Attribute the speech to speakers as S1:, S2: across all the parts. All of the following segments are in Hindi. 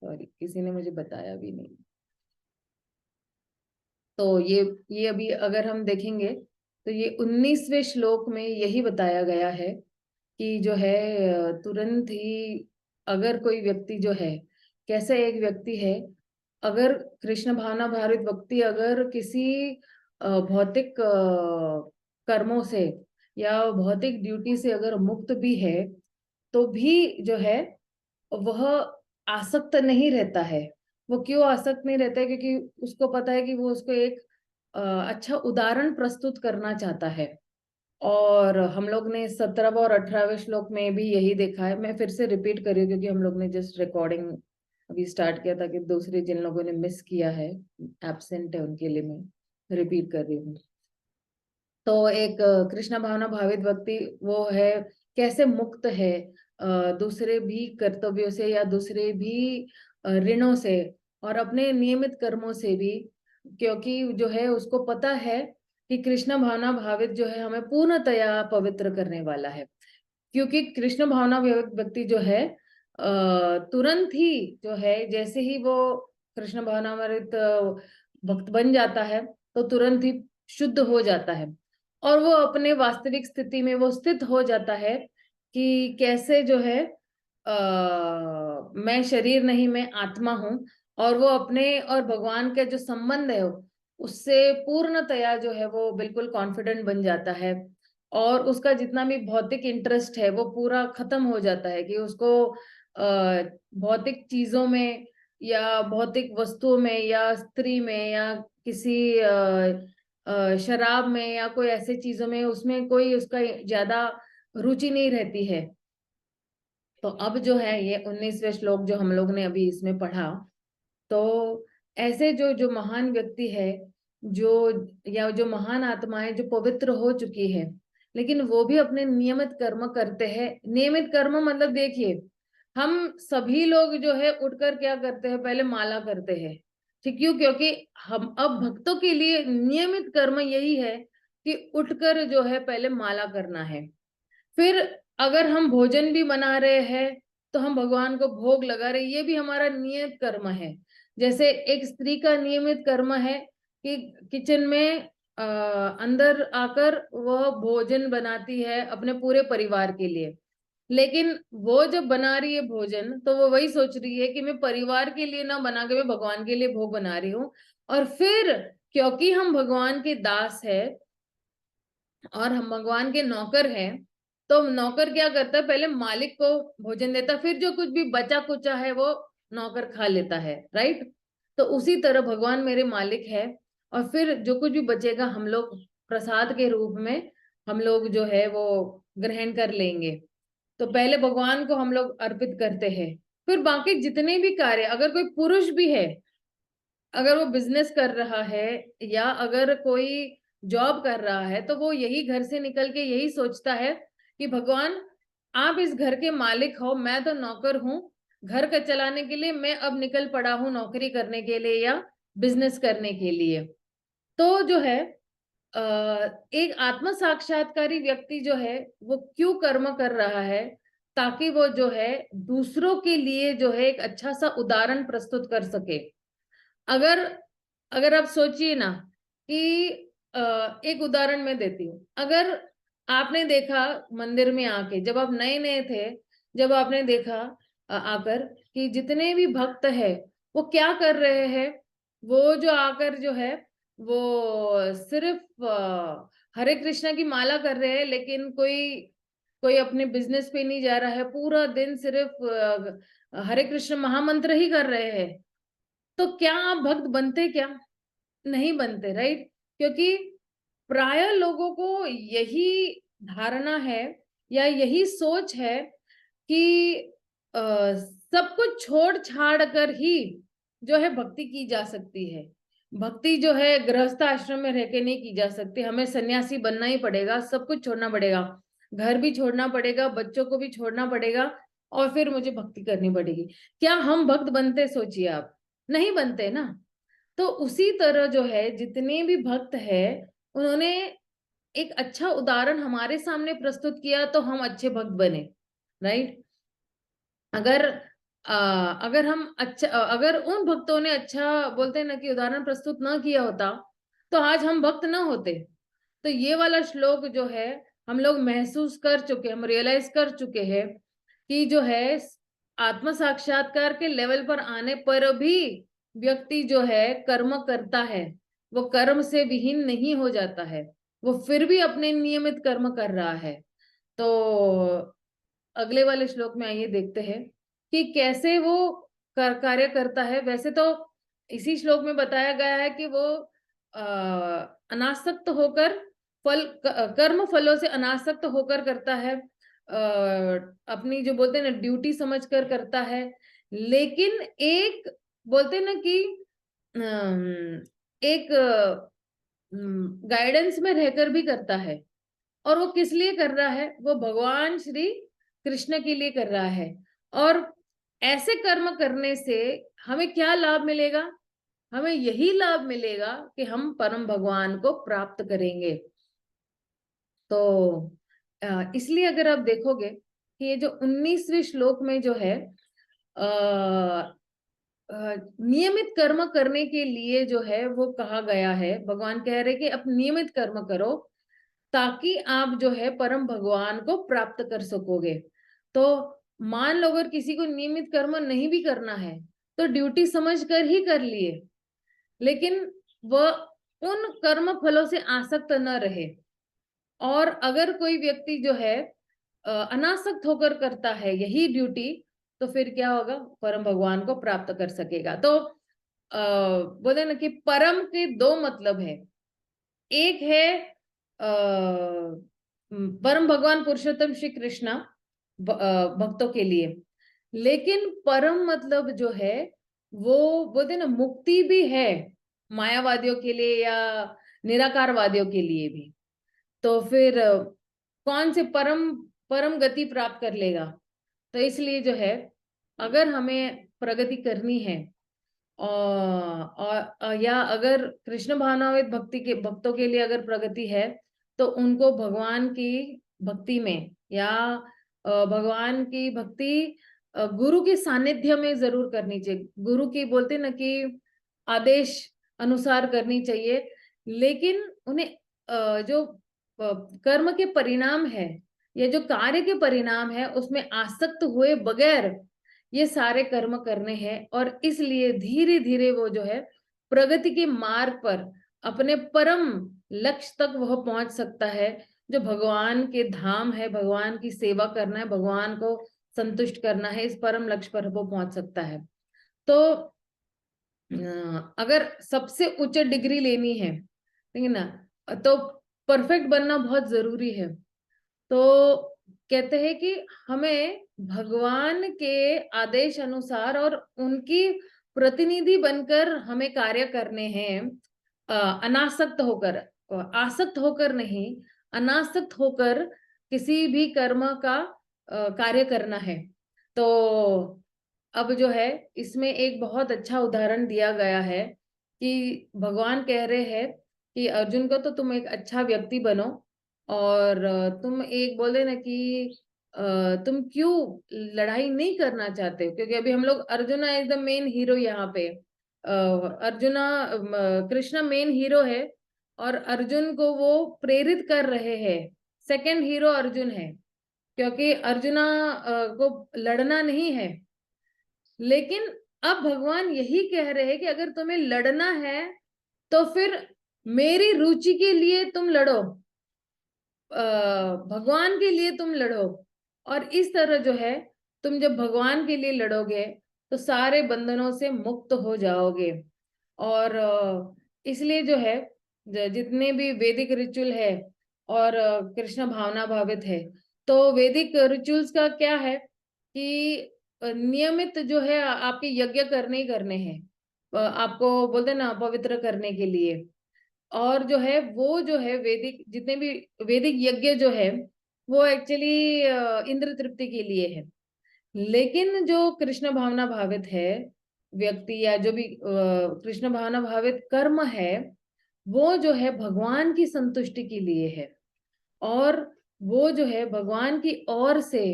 S1: सॉरी, किसी ने मुझे बताया भी नहीं। तो ये अभी अगर हम देखेंगे तो ये 19वें श्लोक में यही बताया गया है कि जो है तुरंत ही अगर कोई व्यक्ति जो है, कैसे एक व्यक्ति है, अगर कृष्ण भावना भावित व्यक्ति अगर किसी भौतिक कर्मों से या भौतिक ड्यूटी से अगर मुक्त भी है, तो भी जो है वह आसक्त नहीं रहता है। वो क्यों आसक्त नहीं रहता है? क्योंकि उसको पता है कि वो उसको एक अच्छा उदाहरण प्रस्तुत करना चाहता है। और हम लोग ने 17वें और 18वें श्लोक में भी यही देखा है। मैं फिर से रिपीट कर रही हूँ क्योंकि हम लोग ने जस्ट रिकॉर्डिंग अभी स्टार्ट किया था, कि दूसरे जिन लोगों ने मिस किया है, एब्सेंट है, उनके लिए मैं रिपीट कर रही हूँ। तो एक कृष्ण भावना भावित व्यक्ति वो है, कैसे मुक्त है दूसरे भी कर्तव्यों से या दूसरे भी ऋणों से और अपने नियमित कर्मों से भी। क्योंकि जो है उसको पता है कि कृष्ण भावना भावित जो है हमें पूर्णतया पवित्र करने वाला है। क्योंकि कृष्ण भावना भावित व्यक्ति जो है तुरंत ही जो है, जैसे ही वो कृष्ण भावना भावित भक्त बन जाता है तो तुरंत ही शुद्ध हो जाता है। और वो अपने वास्तविक स्थिति में वो स्थित हो जाता है कि कैसे जो है मैं शरीर नहीं, मैं आत्मा हूँ। और वो अपने और भगवान का जो संबंध है उससे पूर्णतया जो है वो बिल्कुल कॉन्फिडेंट बन जाता है। और उसका जितना भी भौतिक इंटरेस्ट है वो पूरा खत्म हो जाता है, कि उसको भौतिक चीजों में या भौतिक वस्तुओं में या स्त्री में या किसी शराब में या कोई ऐसे चीजों में उसमें कोई उसका ज्यादा रुचि नहीं रहती है। तो अब जो है ये 19वें श्लोक जो हम लोग ने अभी इसमें पढ़ा, तो ऐसे जो जो महान व्यक्ति है, जो या जो महान आत्मा है जो पवित्र हो चुकी है, लेकिन वो भी अपने नियमित कर्म करते हैं। नियमित कर्म मतलब देखिए, हम सभी लोग जो है उठकर क्या करते हैं, पहले माला करते हैं। ठीक, क्यों? क्योंकि हम अब भक्तों के लिए नियमित कर्म यही है कि उठकर जो है पहले माला करना है। फिर अगर हम भोजन भी बना रहे हैं तो हम भगवान को भोग लगा रहे, ये भी हमारा नियत कर्म है। जैसे एक स्त्री का नियमित कर्म है कि किचन में अंदर आकर वह भोजन बनाती है अपने पूरे परिवार के लिए। लेकिन वो जब बना रही है भोजन तो वो वही सोच रही है कि मैं परिवार के लिए ना बना के मैं भगवान के लिए भोग बना रही हूँ। और फिर क्योंकि हम भगवान के दास है और हम भगवान के नौकर हैं, तो नौकर क्या करता है, पहले मालिक को भोजन देता, फिर जो कुछ भी बचा कुचा है वो नौकर खा लेता है। राइट? तो उसी तरह भगवान मेरे मालिक है, और फिर जो कुछ भी बचेगा हम लोग प्रसाद के रूप में हम लोग जो है वो ग्रहण कर लेंगे। तो पहले भगवान को हम लोग अर्पित करते हैं। फिर बाकी जितने भी कार्य, अगर कोई पुरुष भी है, अगर वो बिजनेस कर रहा है या अगर कोई जॉब कर रहा है, तो वो यही घर से निकल के यही सोचता है कि भगवान आप इस घर के मालिक हो, मैं तो नौकर हूँ। घर का चलाने के लिए मैं अब निकल पड़ा हूँ नौकरी करने के लिए या बिजनेस करने के लिए। तो जो है अ, एक आत्म साक्षात्कारी व्यक्ति जो है वो क्यों कर्म कर रहा है, ताकि वो जो है दूसरों के लिए जो है एक अच्छा सा उदाहरण प्रस्तुत कर सके। अगर अगर आप सोचिए ना कि एक उदाहरण मैं देती हूँ। अगर आपने देखा मंदिर में आके, जब आप नए नए थे, जब आपने देखा आकर कि जितने भी भक्त है वो क्या कर रहे हैं, वो जो आकर जो है वो सिर्फ हरे कृष्णा की माला कर रहे हैं, लेकिन कोई कोई अपने बिजनेस पे नहीं जा रहा है, पूरा दिन सिर्फ हरे कृष्ण महामंत्र ही कर रहे हैं। तो क्या आप भक्त बनते क्या? नहीं बनते। राइट? क्योंकि प्राय लोगों को यही धारणा है या यही सोच है कि सब कुछ छोड़ छाड़ कर ही जो है भक्ति की जा सकती है। भक्ति जो है गृहस्थ आश्रम में रह के नहीं की जा सकती, हमें सन्यासी बनना ही पड़ेगा, सब कुछ छोड़ना पड़ेगा, घर भी छोड़ना पड़ेगा, बच्चों को भी छोड़ना पड़ेगा, और फिर मुझे भक्ति करनी पड़ेगी। क्या हम भक्त बनते? सोचिए आप, नहीं बनते ना। तो उसी तरह जो है जितने भी भक्त है, उन्होंने एक अच्छा उदाहरण हमारे सामने प्रस्तुत किया तो हम अच्छे भक्त बने। राइट? अगर अगर हम अच्छा अगर उन भक्तों ने अच्छा बोलते हैं ना कि उदाहरण प्रस्तुत ना किया होता तो आज हम भक्त ना होते। तो ये वाला श्लोक जो है हम लोग महसूस कर चुके, हम रियलाइज कर चुके हैं कि जो है आत्म साक्षात्कार के लेवल पर आने पर भी व्यक्ति जो है कर्म करता है, वो कर्म से विहीन नहीं हो जाता है, वो फिर भी अपने नियमित कर्म कर रहा है। तो अगले वाले श्लोक में आइए देखते हैं कि कैसे वो कार्य करता है। वैसे तो इसी श्लोक में बताया गया है कि वो अनासक्त होकर कर्म फलों से अनासक्त होकर करता है, अपनी जो बोलते हैं ना ड्यूटी समझकर करता है, लेकिन एक बोलते हैं ना कि एक गाइडेंस में रहकर भी करता है। और वो किस लिए कर रहा है? वो भगवान श्री कृष्ण के लिए कर रहा है। और ऐसे कर्म करने से हमें क्या लाभ मिलेगा? हमें यही लाभ मिलेगा कि हम परम भगवान को प्राप्त करेंगे। तो इसलिए अगर आप देखोगे कि ये जो 19वें श्लोक में जो है नियमित कर्म करने के लिए जो है वो कहा गया है, भगवान कह रहे कि आप नियमित कर्म करो ताकि आप जो है परम भगवान को प्राप्त कर सकोगे। तो मान लो अगर किसी को नियमित कर्म नहीं भी करना है तो ड्यूटी समझ कर ही कर लिए, लेकिन वह उन कर्म फलों से आसक्त न रहे। और अगर कोई व्यक्ति जो है अनासक्त होकर करता है यही ड्यूटी, तो फिर क्या होगा? परम भगवान को प्राप्त कर सकेगा। तो बोले ना कि परम के दो मतलब है। एक है परम भगवान पुरुषोत्तम श्री कृष्णा भक्तों के लिए, लेकिन परम मतलब जो है वो बोलते ना मुक्ति भी है मायावादियों के लिए या निराकारवादियों के लिए भी। तो फिर कौन से परम परम गति प्राप्त कर लेगा? तो इसलिए जो है अगर हमें प्रगति करनी है और या अगर कृष्ण भावनावित भक्ति के भक्तों के लिए अगर प्रगति है तो उनको भगवान की भक्ति में या भगवान की भक्ति गुरु के सानिध्य में जरूर करनी चाहिए। गुरु की बोलते ना कि आदेश अनुसार करनी चाहिए, लेकिन उन्हें जो कर्म के परिणाम है या जो कार्य के परिणाम है उसमें आसक्त हुए बगैर ये सारे कर्म करने हैं। और इसलिए धीरे धीरे वो जो है प्रगति के मार्ग पर अपने परम लक्ष्य तक वह पहुंच सकता है, जो भगवान के धाम है, भगवान की सेवा करना है, भगवान को संतुष्ट करना है, इस परम लक्ष्य पर वो पहुंच सकता है। तो अगर सबसे उच्च डिग्री लेनी है, ठीक है ना, तो परफेक्ट बनना बहुत जरूरी है। तो कहते हैं कि हमें भगवान के आदेश अनुसार और उनकी प्रतिनिधि बनकर हमें कार्य करने हैं, अनासक्त होकर, आसक्त होकर नहीं, अनासक्त होकर किसी भी कर्म का कार्य करना है। तो अब जो है इसमें एक बहुत अच्छा उदाहरण दिया गया है कि भगवान कह रहे हैं कि अर्जुन को तो तुम एक अच्छा व्यक्ति बनो और तुम एक बोले ना कि तुम क्यों लड़ाई नहीं करना चाहते हो, क्योंकि अभी हम लोग arjuna is the main hero यहाँ पे। अर्जुना कृष्ण मेन हीरो है और अर्जुन को वो प्रेरित कर रहे हैं। सेकंड हीरो अर्जुन है, क्योंकि अर्जुना को लड़ना नहीं है। लेकिन अब भगवान यही कह रहे हैं कि अगर तुम्हें लड़ना है तो फिर मेरी रुचि के लिए तुम लड़ो, भगवान के लिए तुम लड़ो। और इस तरह जो है तुम जब भगवान के लिए लड़ोगे तो सारे बंधनों से मुक्त हो जाओगे। और इसलिए जो है जितने भी वैदिक रिचुअल है और कृष्ण भावना भावित है, तो वैदिक रिचुअल्स का क्या है कि नियमित जो है आपके यज्ञ करने ही करने हैं, आपको बोलते हैं ना पवित्र करने के लिए। और जो है वो जो है वैदिक जितने भी वैदिक यज्ञ जो है वो एक्चुअली इंद्र तृप्ति के लिए है। लेकिन जो कृष्ण भावना भावित है व्यक्ति या जो भी कृष्ण भावना भावित कर्म है वो जो है भगवान की संतुष्टि के लिए है। और वो जो है भगवान की ओर से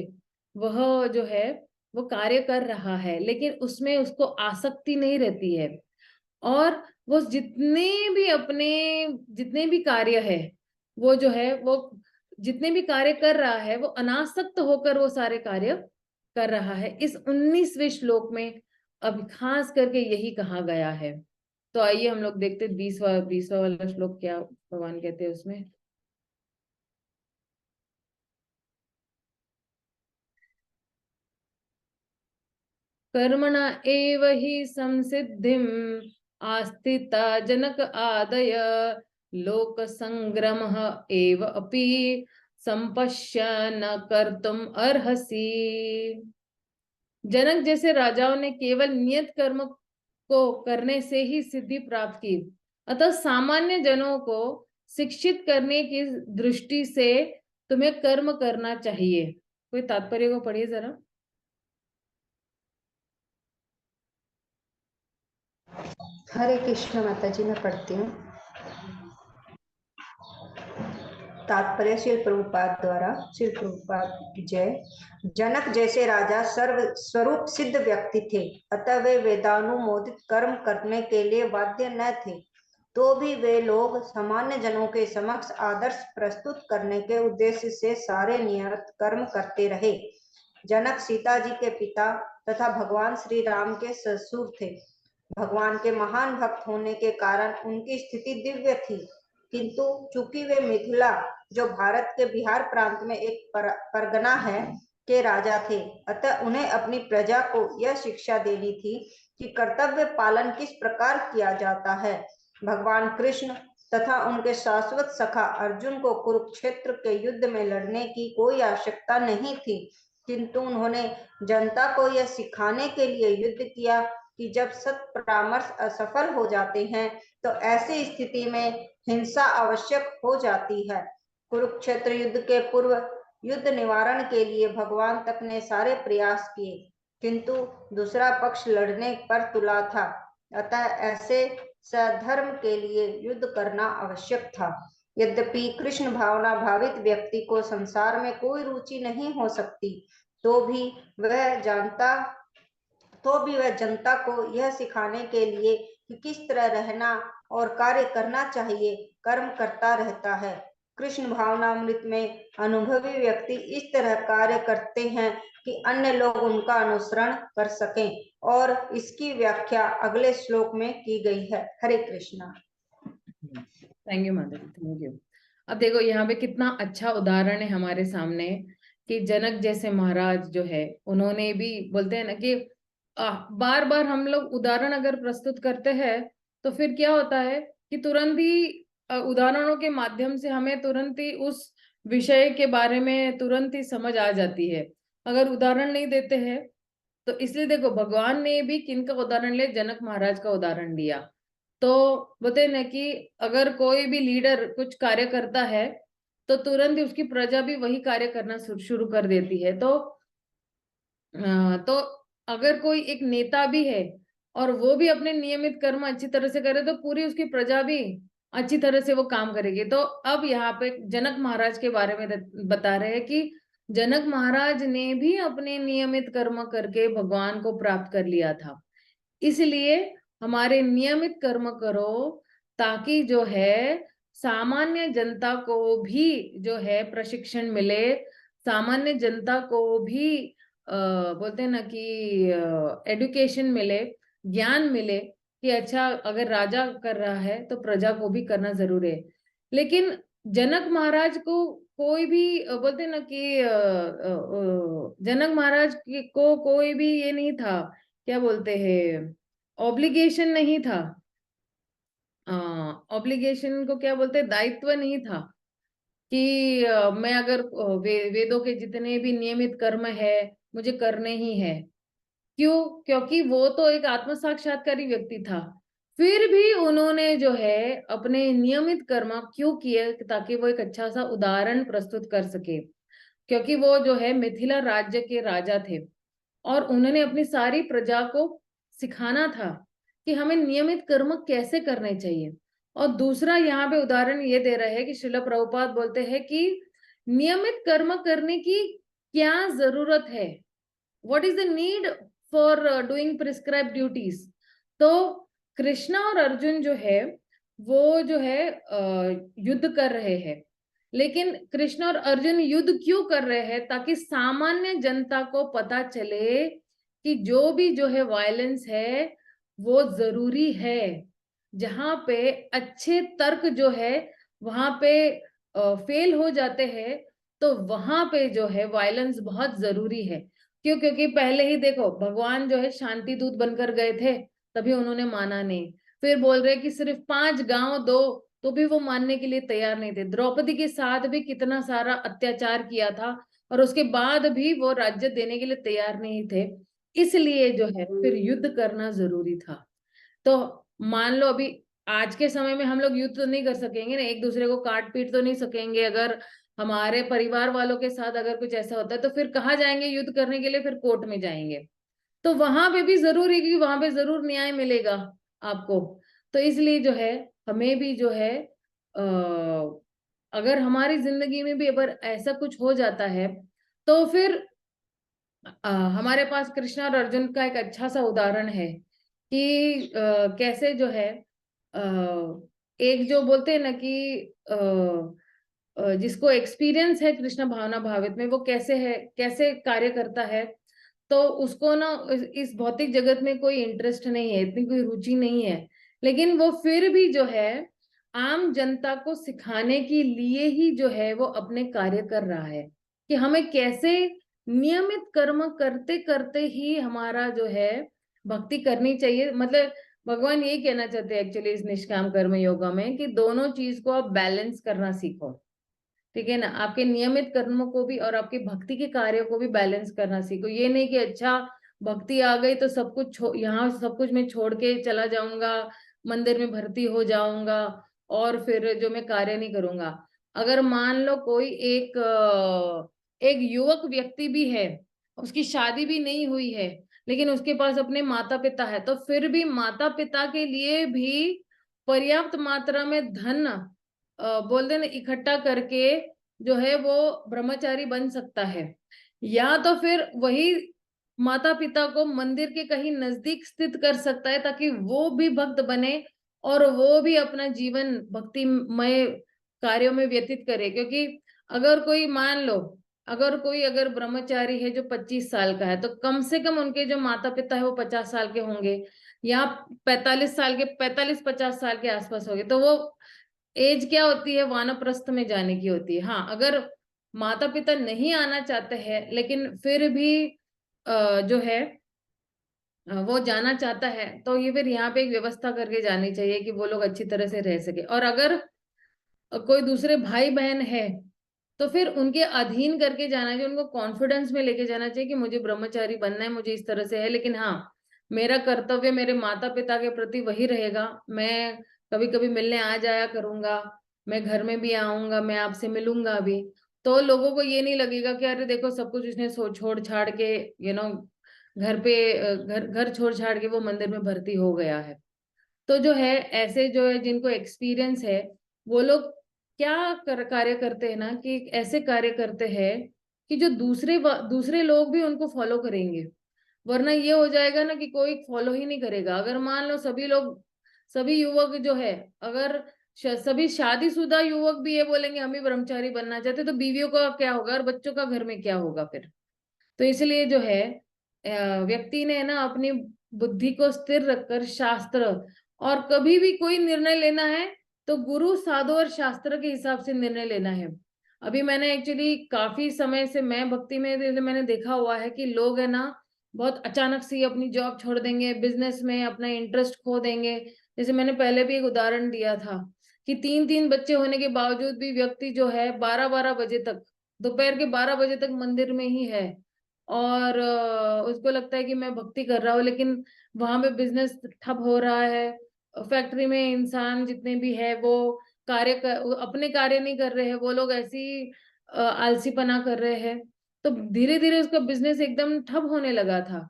S1: वह जो है वो कार्य कर रहा है, लेकिन उसमें उसको आसक्ति नहीं रहती है, और वो जितने भी कार्य है, वो जो है वो जितने भी कार्य कर रहा है वो अनासक्त होकर वो सारे कार्य कर रहा है। इस 19वें श्लोक में अब खास करके यही कहा गया है। तो आइए हम लोग देखते 20वां वाला श्लोक क्या भगवान कहते हैं उसमें। कर्मणा एव हि संसिद्धिम आस्थिता जनक आदय लोक संग्रम एव अपि संपश्य न कर्तुम अर्हसि। जनक जैसे राजाओं ने केवल नियत कर्म को करने से ही सिद्धि प्राप्त की, अतः सामान्य जनों को शिक्षित करने की दृष्टि से तुम्हें कर्म करना चाहिए। कोई तात्पर्य को पढ़िए जरा।
S2: हरे कृष्ण माता जी, मैं पढ़ती हूँ। तात्पर्य श्रील प्रभुपाद द्वारा। श्रील प्रभुपाद की जय। जनक जैसे राजा सर्व स्वरूप सिद्ध व्यक्ति थे, अतः वे वेदानुमोदित कर्म करने के लिए बाध्य न थे। तो भी वे लोग सामान्य जनों के समक्ष आदर्श प्रस्तुत करने के उद्देश्य से सारे नियत कर्म करते रहे। जनक सीता जी के पिता तथा भगवान श्री राम के ससुर थे। भगवान के महान भक्त होने के कारण उनकी स्थिति दिव्य थी, किंतु चूंकि वे मिथिला, जो भारत के बिहार प्रांत में एक परगना है, के राजा थे, अतः उन्हें अपनी प्रजा को यह शिक्षा देनी थी कि कर्तव्य पालन किस प्रकार किया जाता है। भगवान कृष्ण तथा उनके शाश्वत सखा अर्जुन को कुरुक्षेत्र के युद्ध में लड़ने की कोई आवश्यकता नहीं थी, किंतु उन्होंने जनता को यह सिखाने के लिए युद्ध किया कि जब सत परामर्श असफल हो जाते हैं तो ऐसी स्थिति में हिंसा आवश्यक हो जाती है। कुरुक्षेत्र युद्ध के पूर्व युद्ध निवारण के लिए भगवान तक ने सारे प्रयास किए, किंतु दूसरा पक्ष लड़ने पर तुला था, अतः ऐसे सधर्म के लिए युद्ध करना आवश्यक था। यद्यपि कृष्ण भावना भावित व्यक्ति को संसार में कोई रुचि नहीं हो सकती, तो भी वह जनता को यह सिखाने के लिए कि किस तरह रहना और कार्य करना चाहिए, कर्म करता रहता है। कृष्ण भावनामृत में अनुभवी व्यक्ति इस तरह कार्य करते हैं कि अन्य लोग उनका अनुसरण कर सकें, और इसकी व्याख्या अगले श्लोक में की गई है। Hare Krishna.
S1: Thank you Madhavi, thank you. अब देखो यहाँ पे कितना अच्छा उदाहरण है हमारे सामने कि जनक जैसे महाराज जो है उन्होंने भी, बोलते हैं ना कि बार बार हम लोग उदाहरण अगर प्रस्तुत करते हैं तो फिर क्या होता है कि तुरंत ही उदाहरणों के माध्यम से हमें तुरंत ही उस विषय के बारे में तुरंत ही समझ आ जाती है। अगर उदाहरण नहीं देते हैं तो इसलिए देखो भगवान ने भी किनका उदाहरण लिया, जनक महाराज का उदाहरण लिया। तो बोलते हैं ना कि अगर कोई भी लीडर कुछ कार्य करता है तो तुरंत ही उसकी प्रजा भी वही कार्य करना शुरू कर देती है। तो अगर कोई एक नेता भी है और वो भी अपने नियमित कर्म अच्छी तरह से करे तो पूरी उसकी प्रजा भी अच्छी तरह से वो काम करेगी। तो अब यहाँ पे जनक महाराज के बारे में बता रहे हैं कि जनक महाराज ने भी अपने नियमित कर्म करके भगवान को प्राप्त कर लिया था। इसलिए हमारे नियमित कर्म करो ताकि जो है सामान्य जनता को भी जो है प्रशिक्षण मिले, सामान्य जनता को भी बोलते हैं ना कि एडुकेशन मिले, ज्ञान मिले कि अच्छा अगर राजा कर रहा है तो प्रजा को भी करना जरूरी है। लेकिन जनक महाराज को कोई भी बोलते हैं ना कि जनक महाराज को कोई भी ये नहीं था, क्या बोलते हैं, ऑब्लिगेशन नहीं था। ऑब्लिगेशन को क्या बोलते हैं, दायित्व नहीं था कि मैं अगर वेदों के जितने भी नियमित कर्म है मुझे करने ही है। क्यों? क्योंकि वो तो एक आत्म साक्षात्कारी व्यक्ति था। फिर भी उन्होंने जो है अपने नियमित कर्म क्यों किए, ताकि वो एक अच्छा सा उदाहरण प्रस्तुत कर सके। क्योंकि वो जो है मिथिला राज्य के राजा थे और उन्होंने अपनी सारी प्रजा को सिखाना था कि हमें नियमित कर्म कैसे करने चाहिए। और दूसरा यहाँ पे उदाहरण ये दे रहे हैं कि श्रील प्रभुपाद बोलते हैं कि नियमित कर्म करने की क्या जरूरत है। What is the need for doing prescribe duties. तो कृष्णा और अर्जुन जो है वो जो है युद्ध कर रहे हैं, लेकिन कृष्ण और अर्जुन युद्ध क्यों कर रहे हैं? ताकि सामान्य जनता को पता चले कि जो भी जो है वायलेंस है वो जरूरी है। जहां पे अच्छे तर्क जो है वहां पे फेल हो जाते हैं, तो वहां पे जो है वायलेंस बहुत जरूरी है। क्यों? क्योंकि पहले ही देखो भगवान जो है शांति दूत बनकर गए थे, तभी उन्होंने माना नहीं। फिर बोल रहे कि सिर्फ 5 गांव दो, तो भी वो मानने के लिए तैयार नहीं थे। द्रौपदी के साथ भी कितना सारा अत्याचार किया था, और उसके बाद भी वो राज्य देने के लिए तैयार नहीं थे। इसलिए जो है फिर युद्ध करना जरूरी था। तो मान लो अभी आज के समय में हम लोग युद्ध तो नहीं कर सकेंगे ना, एक दूसरे को काट पीट तो नहीं सकेंगे। अगर हमारे परिवार वालों के साथ अगर कुछ ऐसा होता है तो फिर कहाँ जाएंगे युद्ध करने के लिए? फिर कोर्ट में जाएंगे। तो वहां पे भी जरूर है कि वहां पे जरूर न्याय मिलेगा आपको। तो इसलिए जो है हमें भी जो है अगर हमारी जिंदगी में भी अगर ऐसा कुछ हो जाता है, तो फिर हमारे पास कृष्ण और अर्जुन का एक अच्छा सा उदाहरण है कि कैसे जो है एक जो बोलते हैं ना कि जिसको एक्सपीरियंस है कृष्ण भावना भावित में, वो कैसे है, कैसे कार्य करता है। तो उसको ना इस भौतिक जगत में कोई इंटरेस्ट नहीं है, इतनी कोई रुचि नहीं है, लेकिन वो फिर भी जो है आम जनता को सिखाने के लिए ही जो है वो अपने कार्य कर रहा है कि हमें कैसे नियमित कर्म करते करते ही हमारा जो है भक्ति करनी चाहिए। मतलब भगवान यही कहना चाहते हैं एक्चुअली इस निष्काम कर्म योगा में कि दोनों चीज को आप बैलेंस करना सीखो। ठीक है ना? आपके नियमित कर्मों को भी और आपके भक्ति के कार्यों को भी बैलेंस करना सीखो। ये नहीं कि अच्छा भक्ति आ गई तो सब कुछ यहाँ सब कुछ मैं छोड़ के चला जाऊंगा, मंदिर में भर्ती हो जाऊंगा और फिर जो मैं कार्य नहीं करूंगा। अगर मान लो कोई एक युवक व्यक्ति भी है, उसकी शादी भी नहीं हुई है, लेकिन उसके पास अपने माता पिता है, तो फिर भी माता पिता के लिए भी पर्याप्त मात्रा में धन बोलते ना इकट्ठा करके जो है वो ब्रह्मचारी बन सकता है। या तो फिर वही माता पिता को मंदिर के कहीं नजदीक स्थित कर सकता है ताकि वो भी भक्त बने और वो भी अपना जीवन भक्तिमय कार्यों में व्यतीत करे। क्योंकि अगर कोई मान लो अगर ब्रह्मचारी है जो 25 साल का है, तो कम से कम उनके जो माता पिता है वो 50 साल के होंगे, या 45 50 साल के आसपास होंगे। तो वो एज क्या होती है? वानप्रस्थ में जाने की होती है। हाँ, अगर माता पिता नहीं आना चाहते हैं लेकिन फिर भी जो है वो जाना चाहता है, तो ये फिर यहाँ पे एक व्यवस्था करके जानी चाहिए कि वो लोग अच्छी तरह से रह सके। और अगर कोई दूसरे भाई बहन है तो फिर उनके अधीन करके जाना चाहिए, उनको कॉन्फिडेंस में लेके जाना चाहिए कि मुझे ब्रह्मचारी बनना है, मुझे इस तरह से है, लेकिन हाँ मेरा कर्तव्य मेरे माता पिता के प्रति वही रहेगा। मैं कभी कभी मिलने आ जाया करूंगा, मैं घर में भी आऊंगा, मैं आपसे मिलूंगा भी। तो लोगों को ये नहीं लगेगा कि अरे देखो सब कुछ उसने छोड़ छाड़ के घर पे घर घर छोड़ छाड़ के वो मंदिर में भर्ती हो गया है। तो जो है ऐसे जो है जिनको एक्सपीरियंस है वो लोग क्या कार्य करते हैं ना कि ऐसे कार्य करते हैं कि जो दूसरे लोग भी उनको फॉलो करेंगे। वरना ये हो जाएगा ना कि कोई फॉलो ही नहीं करेगा। अगर मान लो सभी युवक जो है, अगर सभी शादीशुदा युवक भी ये बोलेंगे हम भी ब्रह्मचारी बनना चाहते, तो बीवियों का क्या होगा और बच्चों का घर में क्या होगा फिर? तो इसलिए जो है व्यक्ति ने ना अपनी बुद्धि को स्थिर रखकर शास्त्र, और कभी भी कोई निर्णय लेना है तो गुरु साधु और शास्त्र के हिसाब से निर्णय लेना है। अभी मैंने एक्चुअली काफी समय से मैं भक्ति में मैंने देखा हुआ है कि लोग है ना बहुत अचानक से ही अपनी जॉब छोड़ देंगे, बिजनेस में अपना इंटरेस्ट खो देंगे। जैसे मैंने पहले भी एक उदाहरण दिया था कि 3 3 बच्चे होने के बावजूद भी व्यक्ति जो है 12 12 बजे तक, दोपहर के 12 बजे तक मंदिर में ही है। और उसको लगता है कि मैं भक्ति कर रहा हूँ, लेकिन वहां पे बिजनेस ठप हो रहा है। फैक्ट्री में इंसान जितने भी है वो अपने कार्य नहीं कर रहे हैं, वो लोग ऐसी आलसीपना कर रहे हैं। तो धीरे धीरे उसका बिजनेस एकदम ठप होने लगा था।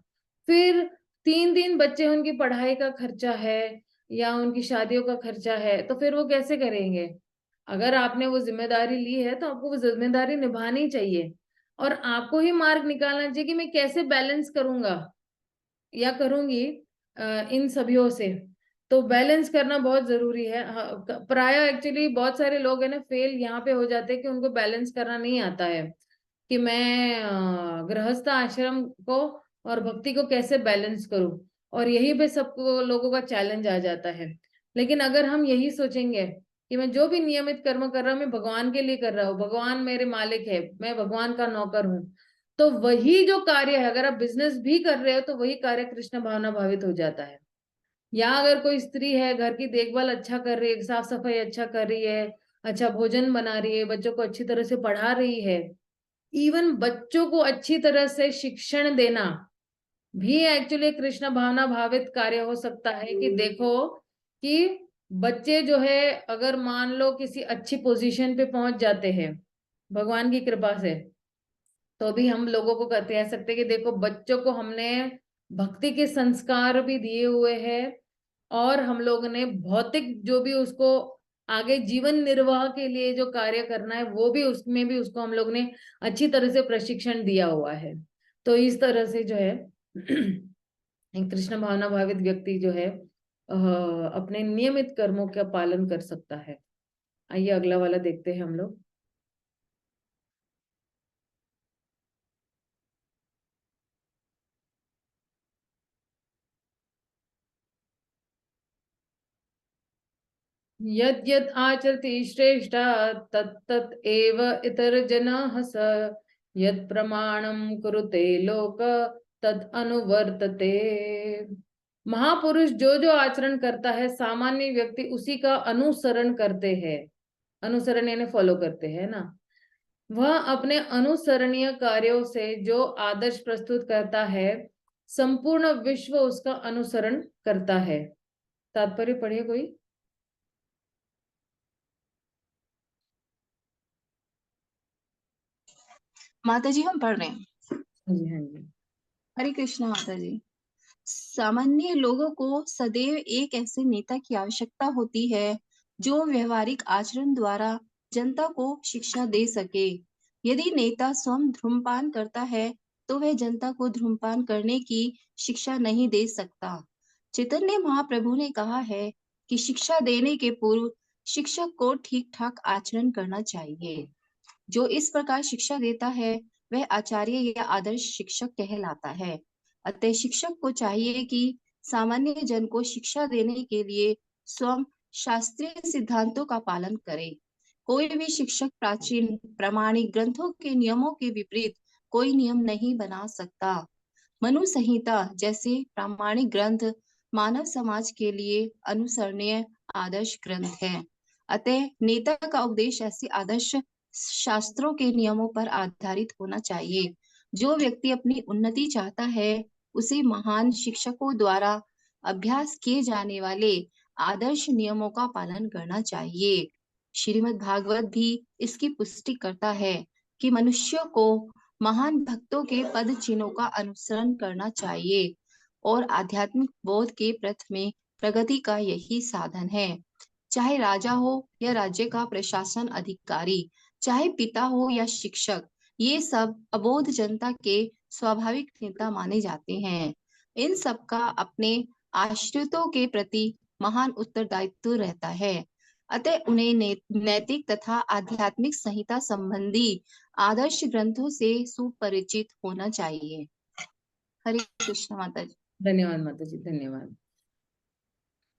S1: फिर 3 3 बच्चे, उनकी पढ़ाई का खर्चा है या उनकी शादियों का खर्चा है, तो फिर वो कैसे करेंगे? अगर आपने वो जिम्मेदारी ली है तो आपको वो जिम्मेदारी निभानी चाहिए। और आपको ही मार्ग निकालना चाहिए कि मैं कैसे बैलेंस करूंगा या करूंगी इन सभीयों से। तो बैलेंस करना बहुत जरूरी है। प्राय एक्चुअली बहुत सारे लोग है ना फेल यहाँ पे हो जाते हैं कि उनको बैलेंस करना नहीं आता है कि मैं गृहस्थ आश्रम को और भक्ति को कैसे बैलेंस करूं, और यही पे सबको लोगों का चैलेंज आ जाता है। लेकिन अगर हम यही सोचेंगे कि मैं जो भी नियमित कर्म कर रहा हूँ मैं भगवान के लिए कर रहा हूँ, भगवान मेरे मालिक है, मैं भगवान का नौकर हूँ, तो वही जो कार्य है, अगर आप बिजनेस भी कर रहे हो तो वही कार्य कृष्ण भावना भावित हो जाता है। या अगर कोई स्त्री है घर की देखभाल अच्छा कर रही है, साफ सफाई अच्छा कर रही है, अच्छा भोजन बना रही है, बच्चों को अच्छी तरह से पढ़ा रही है, इवन बच्चों को अच्छी तरह से शिक्षण देना भी एक्चुअली कृष्ण भावना भावित कार्य हो सकता है। कि देखो कि बच्चे जो है अगर मान लो किसी अच्छी पोजीशन पे पहुंच जाते हैं भगवान की कृपा से, तो भी हम लोगों को कह सकते हैं कि देखो बच्चों को हमने भक्ति के संस्कार भी दिए हुए हैं, और हम लोग ने भौतिक जो भी उसको आगे जीवन निर्वाह के लिए जो कार्य करना है वो भी उसमें भी उसको हम लोग ने अच्छी तरह से प्रशिक्षण दिया हुआ है। तो इस तरह से जो है एक कृष्ण भावना भावित व्यक्ति जो है अपने नियमित कर्मों का पालन कर सकता है। आइए अगला वाला देखते हैं हम लोग। यद् यद् आचरति श्रेष्ठा तत् एव इतर जनाः स यत् प्रमाणं कुरुते लोक तद अनुवर्तते। महापुरुष जो जो आचरण करता है सामान्य व्यक्ति उसी का अनुसरण करते हैं। अनुसरण यानी फॉलो करते हैं ना। वह अपने अनुसरणीय कार्यों से जो आदर्श प्रस्तुत करता है संपूर्ण विश्व उसका अनुसरण करता है। तात्पर्य पढ़िए कोई।
S3: माता जी हम पढ़ रहे हैं।
S1: हाँ जी हाँ जी।
S3: हरे कृष्णा माता जी। सामान्य लोगों को सदैव एक ऐसे नेता की आवश्यकता होती है जो व्यवहारिक आचरण द्वारा जनता को शिक्षा दे सके। यदि नेता स्वयं धूम्रपान करता है तो वह जनता को धूम्रपान करने की शिक्षा नहीं दे सकता। चैतन्य महाप्रभु ने कहा है कि शिक्षा देने के पूर्व शिक्षक को ठीक ठाक आचरण करना चाहिए। जो इस प्रकार शिक्षा देता है वह आचार्य या आदर्श शिक्षक कहलाता है। अतः शिक्षक को चाहिए कि सामान्य जन को शिक्षा देने के लिए स्वयं शास्त्रीय सिद्धांतों का पालन करे। कोई भी शिक्षक प्राचीन प्रामाणिक ग्रंथों के नियमों के विपरीत कोई नियम नहीं बना सकता। मनु संहिता जैसे प्रामाणिक ग्रंथ मानव समाज के लिए अनुसरणीय आदर्श ग्रंथ है। अतः नेता का उपदेश ऐसे आदर्श शास्त्रों के नियमों पर आधारित होना चाहिए। जो व्यक्ति अपनी उन्नति चाहता है उसे महान शिक्षकों द्वारा अभ्यास किए जाने वाले आदर्श नियमों का पालन करना चाहिए। श्रीमद् भागवत भी इसकी पुष्टि करता है कि मनुष्य को महान भक्तों के पद चिन्हों का अनुसरण करना चाहिए और आध्यात्मिक बोध के पथ में प्रगति का यही साधन है। चाहे राजा हो या राज्य का प्रशासन अधिकारी, चाहे पिता हो या शिक्षक, ये सब अबोध जनता के स्वाभाविक नेता माने जाते हैं। इन सब का अपने आश्रितों के प्रति महान उत्तरदायित्व रहता है। अतः उन्हें नैतिक तथा आध्यात्मिक संहिता संबंधी आदर्श ग्रंथों से सुपरिचित होना चाहिए। हरे कृष्ण माता जी।
S1: धन्यवाद माता जी, धन्यवाद।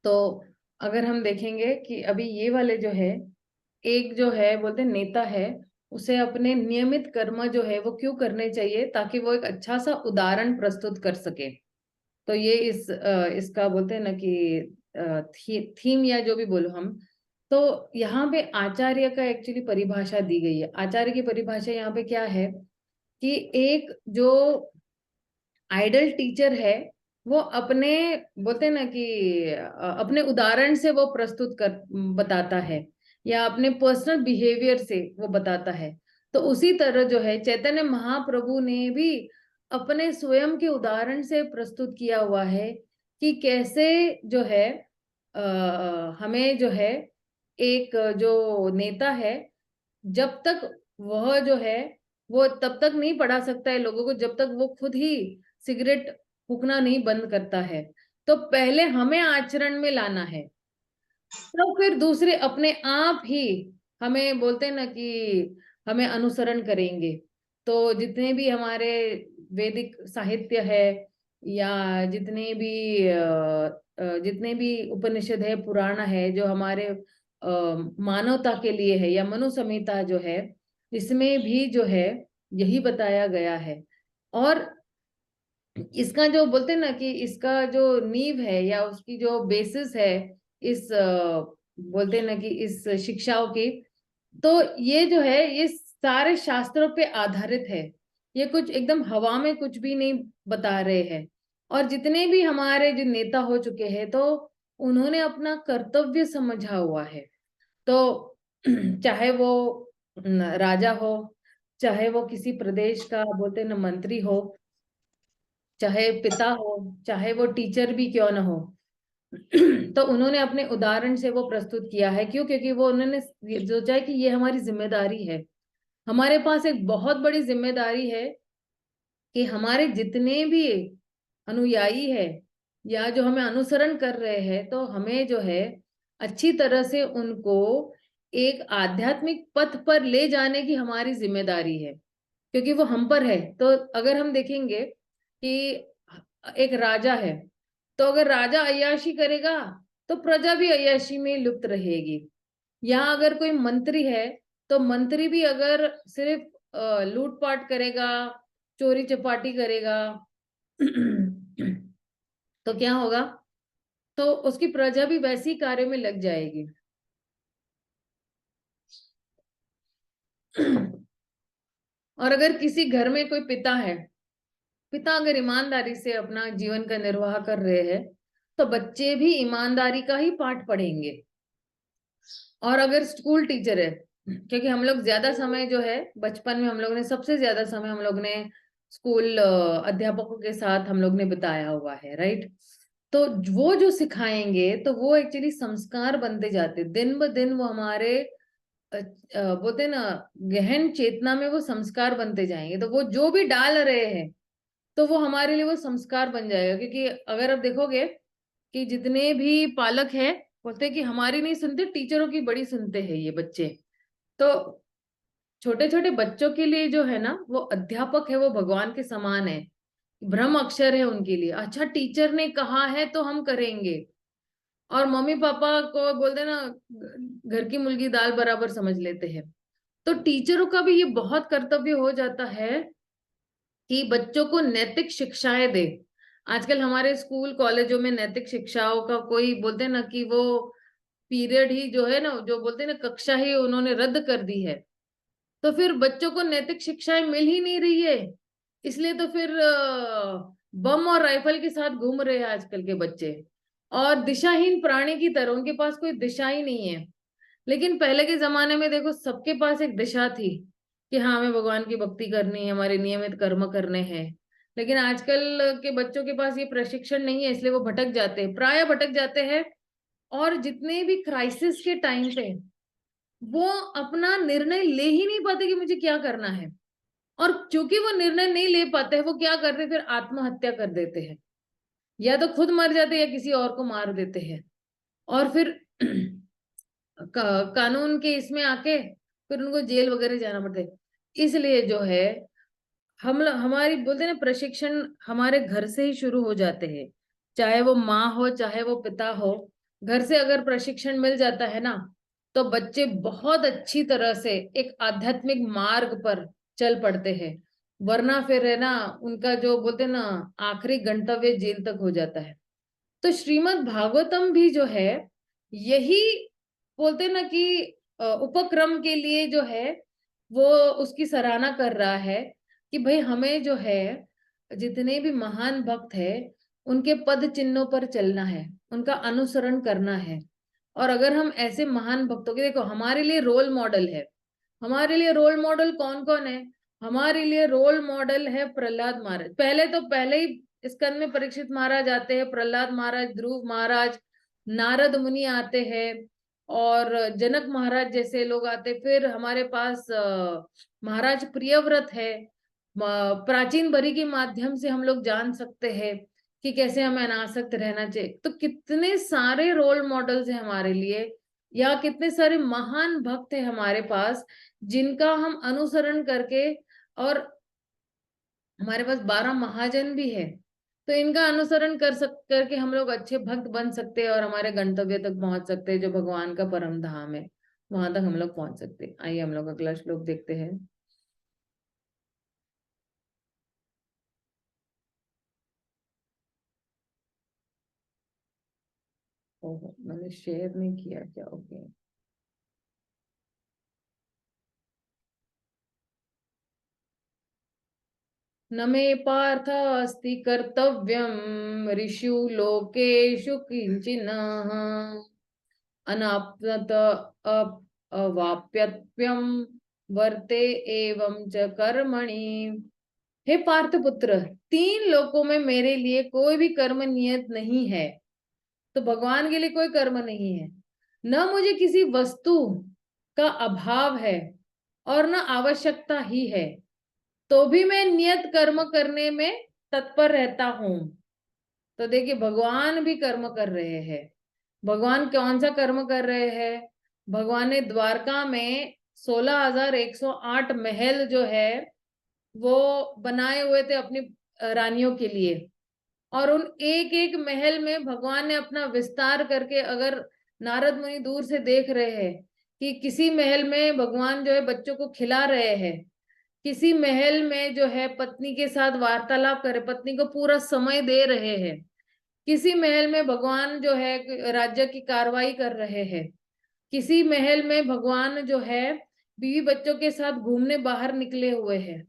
S1: तो अगर हम देखेंगे कि अभी ये वाले जो है, एक जो है बोलते नेता है, उसे अपने नियमित कर्म जो है वो क्यों करने चाहिए, ताकि वो एक अच्छा सा उदाहरण प्रस्तुत कर सके। तो ये इसका बोलते हैं ना कि थीम या जो भी बोलो हम, तो यहाँ पे आचार्य का एक्चुअली परिभाषा दी गई है। आचार्य की परिभाषा यहाँ पे क्या है कि एक जो आइडल टीचर है वो अपने बोलते हैं ना कि अपने उदाहरण से वो प्रस्तुत कर बताता है, या अपने पर्सनल बिहेवियर से वो बताता है। तो उसी तरह जो है चैतन्य महाप्रभु ने भी अपने स्वयं के उदाहरण से प्रस्तुत किया हुआ है कि कैसे जो है हमें जो है एक जो नेता है, जब तक वह जो है वो तब तक नहीं पढ़ा सकता है लोगों को जब तक वो खुद ही सिगरेट फूकना नहीं बंद करता है। तो पहले हमें आचरण में लाना है, तो फिर दूसरे अपने आप ही हमें बोलते हैं ना कि हमें अनुसरण करेंगे। तो जितने भी हमारे वैदिक साहित्य है, या जितने भी उपनिषद है, पुराण है, जो हमारे मानवता के लिए है, या मनु संहिता जो है, इसमें भी जो है यही बताया गया है। और इसका जो बोलते हैं ना कि इसका जो नींव है या उसकी जो बेसिस है, इस बोलते हैं ना कि इस शिक्षाओं की, तो ये जो है ये सारे शास्त्रों पे आधारित है। ये कुछ एकदम हवा में कुछ भी नहीं बता रहे हैं। और जितने भी हमारे जो नेता हो चुके हैं, तो उन्होंने अपना कर्तव्य समझा हुआ है। तो चाहे वो राजा हो, चाहे वो किसी प्रदेश का बोलते हैं ना मंत्री हो, चाहे पिता हो, चाहे वो टीचर भी क्यों ना हो, तो उन्होंने अपने उदाहरण से वो प्रस्तुत किया है। क्यों? क्योंकि वो उन्होंने ये सोचा है कि ये हमारी जिम्मेदारी है। हमारे पास एक बहुत बड़ी जिम्मेदारी है कि हमारे जितने भी अनुयायी है, या जो हमें अनुसरण कर रहे हैं, तो हमें जो है अच्छी तरह से उनको एक आध्यात्मिक पथ पर ले जाने की हमारी जिम्मेदारी है, क्योंकि वो हम पर है। तो अगर हम देखेंगे कि एक राजा है, तो अगर राजा अय्याशी करेगा तो प्रजा भी अय्याशी में लुप्त रहेगी। यहाँ अगर कोई मंत्री है, तो मंत्री भी अगर सिर्फ लूटपाट करेगा, चोरी चपाटी करेगा, तो क्या होगा? तो उसकी प्रजा भी वैसी कार्य में लग जाएगी। और अगर किसी घर में कोई पिता है, पिता अगर ईमानदारी से अपना जीवन का निर्वाह कर रहे हैं, तो बच्चे भी ईमानदारी का ही पाठ पढ़ेंगे। और अगर स्कूल टीचर है, क्योंकि हम लोग ज्यादा समय जो है बचपन में हम लोग ने सबसे ज्यादा समय हम लोग ने स्कूल अध्यापकों के साथ हम लोग ने बिताया हुआ है, राइट? तो वो जो सिखाएंगे, तो वो एक्चुअली संस्कार बनते जाते दिन ब दिन। वो हमारे बोलते ना गहन चेतना में वो संस्कार बनते जाएंगे। तो वो जो भी डाल रहे हैं, तो वो हमारे लिए वो संस्कार बन जाएगा। क्योंकि अगर आप देखोगे कि जितने भी पालक हैं, बोलते हैं कि हमारी नहीं सुनते, टीचरों की बड़ी सुनते हैं ये बच्चे। तो छोटे छोटे बच्चों के लिए जो है ना, वो अध्यापक है, वो भगवान के समान है, ब्रह्म अक्षर है उनके लिए। अच्छा, टीचर ने कहा है तो हम करेंगे। और मम्मी पापा को बोलते ना, घर की मुर्गी दाल बराबर समझ लेते हैं। तो टीचरों का भी ये बहुत कर्तव्य हो जाता है कि बच्चों को नैतिक शिक्षाएं दे। आजकल हमारे स्कूल कॉलेजों में नैतिक शिक्षाओं का कोई बोलते हैं ना कि वो पीरियड ही जो है ना, जो बोलते हैं ना कक्षा ही उन्होंने रद्द कर दी है। तो फिर बच्चों को नैतिक शिक्षाएं मिल ही नहीं रही है। इसलिए तो फिर बम और राइफल के साथ घूम रहे हैं आजकल के बच्चे, और दिशाहीन प्राणी की तरह, उनके पास कोई दिशा ही नहीं है। लेकिन पहले के जमाने में देखो, सबके पास एक दिशा थी कि हाँ, हमें भगवान की भक्ति करनी है, हमारे नियमित कर्म करने हैं। लेकिन आजकल के बच्चों के पास ये प्रशिक्षण नहीं है, इसलिए वो भटक जाते हैं, प्राय भटक जाते हैं। और जितने भी क्राइसिस के टाइम पे वो अपना निर्णय ले ही नहीं पाते कि मुझे क्या करना है। और क्योंकि वो निर्णय नहीं ले पाते हैं, वो क्या करते हैं? फिर आत्महत्या कर देते हैं, या तो खुद मर जाते हैं या किसी और को मार देते हैं। और फिर कानून के इसमें आके फिर उनको जेल वगैरह जाना पड़ता है। इसलिए जो है हमारी बोलते हैं ना प्रशिक्षण हमारे घर से ही शुरू हो जाते हैं। चाहे वो माँ हो, चाहे वो पिता हो, घर से अगर प्रशिक्षण मिल जाता है ना, तो बच्चे बहुत अच्छी तरह से एक आध्यात्मिक मार्ग पर चल पड़ते हैं। वरना फिर है ना, उनका जो बोलते हैं ना आखिरी गंतव्य जेल तक हो जाता है। तो श्रीमद् भागवतम भी जो है यही बोलते ना कि उपक्रम के लिए जो है वो उसकी सराहना कर रहा है कि भाई हमें जो है जितने भी महान भक्त है, उनके पद चिन्हों पर चलना है, उनका अनुसरण करना है। और अगर हम ऐसे महान भक्तों के, देखो हमारे लिए रोल मॉडल है। हमारे लिए रोल मॉडल कौन कौन है? हमारे लिए रोल मॉडल है प्रहलाद महाराज। पहले ही स्कंद में परीक्षित महाराज आते हैं, प्रहलाद महाराज, ध्रुव महाराज, नारद मुनि आते हैं, और जनक महाराज जैसे लोग आते। फिर हमारे पास महाराज प्रियव्रत है। प्राचीन बरी के माध्यम से हम लोग जान सकते हैं कि कैसे हमें अनासक्त रहना चाहिए। तो कितने सारे रोल मॉडल्स हैं हमारे लिए, या कितने सारे महान भक्त हैं हमारे पास जिनका हम अनुसरण करके, और हमारे पास 12 महाजन भी है, तो इनका अनुसरण करके हम लोग अच्छे भक्त बन सकते हैं और हमारे गंतव्य तक पहुंच सकते हैं, जो भगवान का परम धाम है, वहां तक हम लोग पहुंच सकते हैं। आइए हम लोग अगला श्लोक देखते हैं। ओहो, मैंने शेयर नहीं किया क्या? ओके। न मे पार्थ अस्ति कर्तव्यम ऋषु लोकेषु किंचिनः अनाप्त अवाप्यत्वम वर्ते एवं च कर्मणि। हे पार्थ पुत्र, 3 लोकों में मेरे लिए कोई भी कर्म नियत नहीं है। तो भगवान के लिए कोई कर्म नहीं है। न मुझे किसी वस्तु का अभाव है और न आवश्यकता ही है, तो भी मैं नियत कर्म करने में तत्पर रहता हूं। तो देखिए, भगवान भी कर्म कर रहे हैं। भगवान कौन सा कर्म कर रहे हैं? भगवान ने द्वारका में 16,108 महल जो है वो बनाए हुए थे अपनी रानियों के लिए। और उन एक एक महल में भगवान ने अपना विस्तार करके, अगर नारद मुनि दूर से देख रहे हैं कि किसी महल में भगवान जो है बच्चों को खिला रहे हैं, किसी महल में जो है पत्नी के साथ वार्तालाप कर रहे, पत्नी को पूरा समय दे रहे हैं, किसी महल में भगवान जो है राज्य की कार्रवाई कर रहे हैं, किसी महल में भगवान जो है बीवी बच्चों के साथ घूमने बाहर निकले हुए हैं।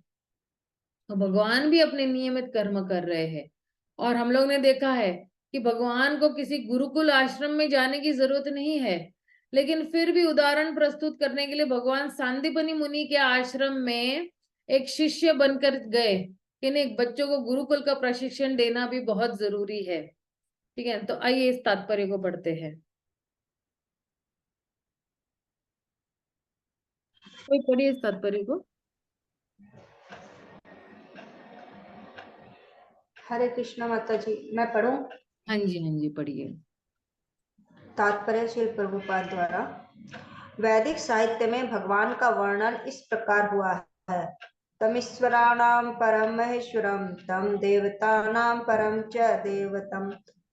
S1: तो भगवान भी अपने नियमित कर्म कर रहे हैं। और हम लोग ने देखा है कि भगवान को किसी गुरुकुल आश्रम में जाने की जरूरत नहीं है, लेकिन फिर भी उदाहरण प्रस्तुत करने के लिए भगवान सांदीपनि मुनि के आश्रम में एक शिष्य बनकर गए कि नहीं, बच्चों को गुरुकुल का प्रशिक्षण देना भी बहुत जरूरी है। ठीक है, तो आइए इस तात्पर्य को पढ़ते हैं। कोई पढ़िए इस तात्पर्य को।
S2: हरे कृष्णा माता जी, मैं पढ़ूं?
S1: हाँ जी, हाँ जी, पढ़िए।
S2: तात्पर्य श्रील प्रभुपाद द्वारा। वैदिक साहित्य में भगवान का वर्णन इस प्रकार हुआ है। तमीश्वराणां परम महेश्वरम तम देवतानां परम च देवतम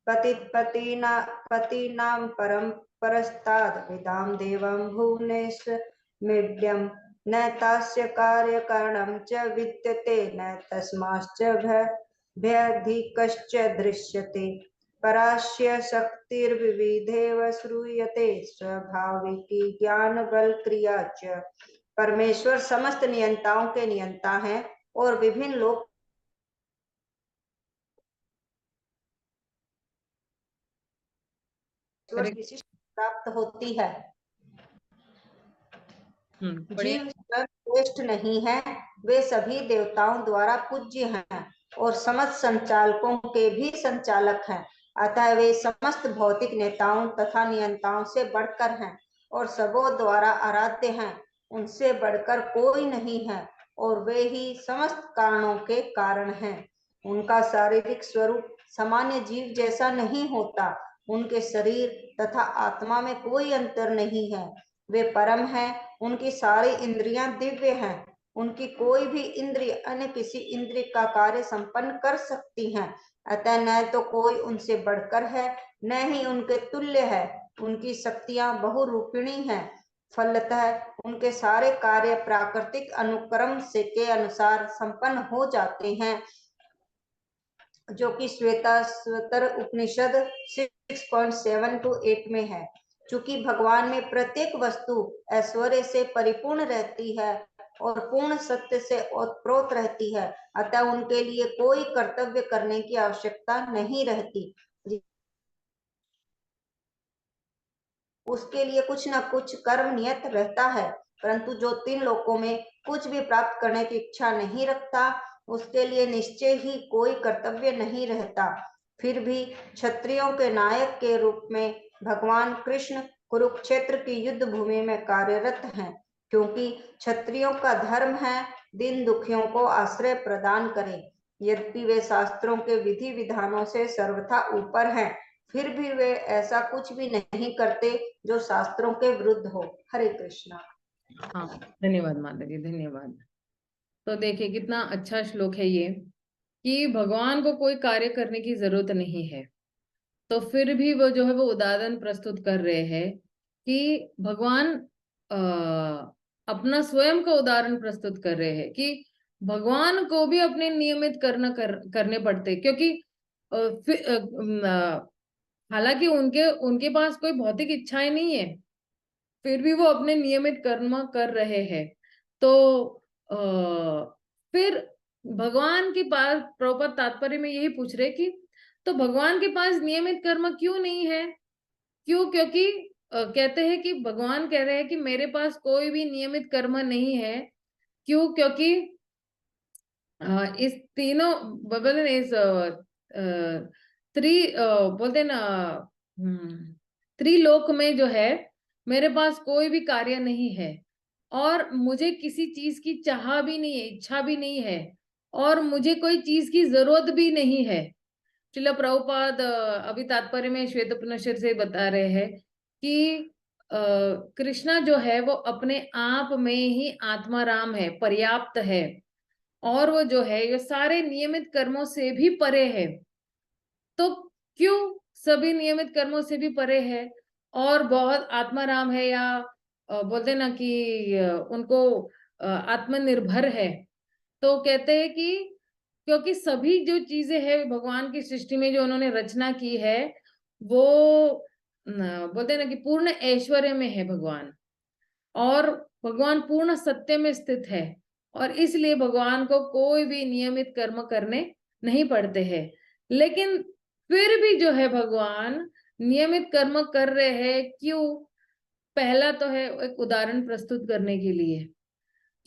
S2: पतिनां परम परस्ताद विदाम देवं भुवनेश्वमीड्यं न तस्य कार्यकारणं च विद्यते न तस्माच्च भयाधिकश्च दृश्यते। परास्य शक्तिर्विविधेव श्रूयते स्वाभाविकी ज्ञान बल क्रिया च। परमेश्वर समस्त नियंताओं के नियंता हैं और विभिन्न लोक विशिष्ट प्राप्त होती है। जीव स्वयं श्रेष्ठ नहीं है, वे सभी देवताओं द्वारा पूज्य हैं और समस्त संचालकों के भी संचालक हैं। अतः वे समस्त भौतिक नेताओं तथा नियंताओं से बढ़कर हैं और सबों द्वारा आराध्य हैं। उनसे बढ़कर कोई नहीं है और वे ही समस्त कारणों के कारण हैं। उनका शारीरिक स्वरूप सामान्य जीव जैसा नहीं होता। उनके शरीर तथा आत्मा में कोई अंतर नहीं है। वे परम हैं। उनकी सारी इंद्रियां दिव्य हैं। उनकी कोई भी इंद्रिय अन्य किसी इंद्रिय का कार्य संपन्न कर सकती हैं। अतः न तो कोई उनसे बढ़कर है, न ही उनके तुल्य है। उनकी शक्तियां बहुरूपिणी हैं। फलतः उनके सारे कार्य प्राकृतिक अनुक्रम से के अनुसार संपन्न हो जाते हैं, जो कि श्वेताश्वतर उपनिषद 6.7-8 में है। चूंकि भगवान में प्रत्येक वस्तु ऐश्वर्य से परिपूर्ण रहती है और पूर्ण सत्य से ओतप्रोत रहती है, अतः उनके लिए कोई कर्तव्य करने की आवश्यकता नहीं रहती। उसके लिए कुछ न कुछ कर्म नियत रहता है, परंतु जो 3 लोकों में कुछ भी प्राप्त करने की इच्छा नहीं रखता, उसके लिए निश्चय ही कोई कर्तव्य नहीं रहता। फिर भी क्षत्रियों के नायक के रूप में भगवान कृष्ण कुरुक्षेत्र की युद्ध भूमि में कार्यरत हैं, क्योंकि क्षत्रियों का धर्म है दीन दुखियों को आश्रय प्रदान करें। यद्यपि वे शास्त्रों के विधि विधानों से सर्वथा ऊपर हैं, फिर भी वे ऐसा कुछ भी नहीं करते जो शास्त्रों के विरुद्ध हो। हरे कृष्णा।
S1: हाँ, धन्यवाद माता जी, धन्यवाद। तो देखिए कितना अच्छा श्लोक है ये, कि भगवान को कोई कार्य करने की जरूरत नहीं है, तो फिर भी वो जो है वो उदाहरण प्रस्तुत कर रहे हैं कि भगवान अपना स्वयं का उदाहरण प्रस्तुत कर रहे हैं कि भगवान को भी अपने नियमित करने पड़ते, क्योंकि हालांकि उनके उनके पास कोई भौतिक इच्छाएं नहीं है, फिर भी वो अपने नियमित कर्म कर रहे हैं। तो फिर भगवान के पास प्रभुपाद तात्पर्य में यही पूछ रहे कि तो भगवान के पास नियमित कर्म क्यों नहीं है? क्यों? क्योंकि कहते हैं कि भगवान कह रहे हैं कि मेरे पास कोई भी नियमित कर्म नहीं है। क्यों? क्योंकि इस तीनों बबल इस बोलते ना त्रिलोक में जो है मेरे पास कोई भी कार्य नहीं है, और मुझे किसी चीज की चाह भी नहीं है, इच्छा भी नहीं है, और मुझे कोई चीज की जरूरत भी नहीं है। श्रील प्रभुपाद अभी तात्पर्य में श्वेत उपनिषद से बता रहे हैं कि कृष्णा जो है वो अपने आप में ही आत्मा राम है, पर्याप्त है, और वो जो है ये सारे नियमित कर्मों से भी परे है। तो क्यों सभी नियमित कर्मों से भी परे है और बहुत आत्माराम है, या बोलते ना कि उनको आत्मनिर्भर है? तो कहते हैं कि क्योंकि सभी जो चीजें हैं भगवान की सृष्टि में जो उन्होंने रचना की है, वो बोलते ना कि पूर्ण ऐश्वर्य में है भगवान, और भगवान पूर्ण सत्य में स्थित है, और इसलिए भगवान को कोई भी नियमित कर्म करने नहीं पड़ते हैं। लेकिन फिर भी जो है भगवान नियमित कर्म कर रहे हैं। क्यों? पहला तो है एक उदाहरण प्रस्तुत करने के लिए,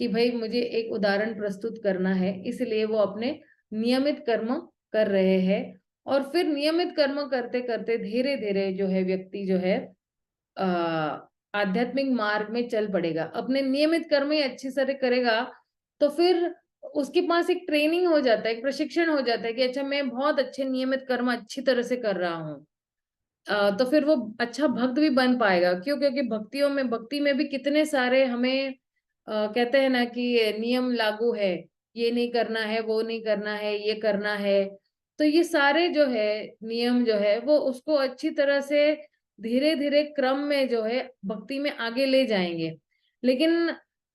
S1: कि भाई मुझे एक उदाहरण प्रस्तुत करना है, इसलिए वो अपने नियमित कर्म कर रहे हैं। और फिर नियमित कर्म करते करते धीरे धीरे जो है व्यक्ति जो है आध्यात्मिक मार्ग में चल पड़ेगा, अपने नियमित कर्म ही अच्छी तरह करेगा, तो फिर उसके पास एक ट्रेनिंग हो जाता है, एक प्रशिक्षण हो जाता है कि अच्छा मैं बहुत अच्छे नियमित कर्म अच्छी तरह से कर रहा हूँ। तो फिर वो अच्छा भक्त भी बन पाएगा। क्यों? क्योंकि भक्ति में भी कितने सारे हमें कहते हैं ना कि नियम लागू है, ये नहीं करना है, वो नहीं करना है, ये करना है। तो ये सारे जो है नियम जो है वो उसको अच्छी तरह से धीरे धीरे क्रम में जो है भक्ति में आगे ले जाएंगे। लेकिन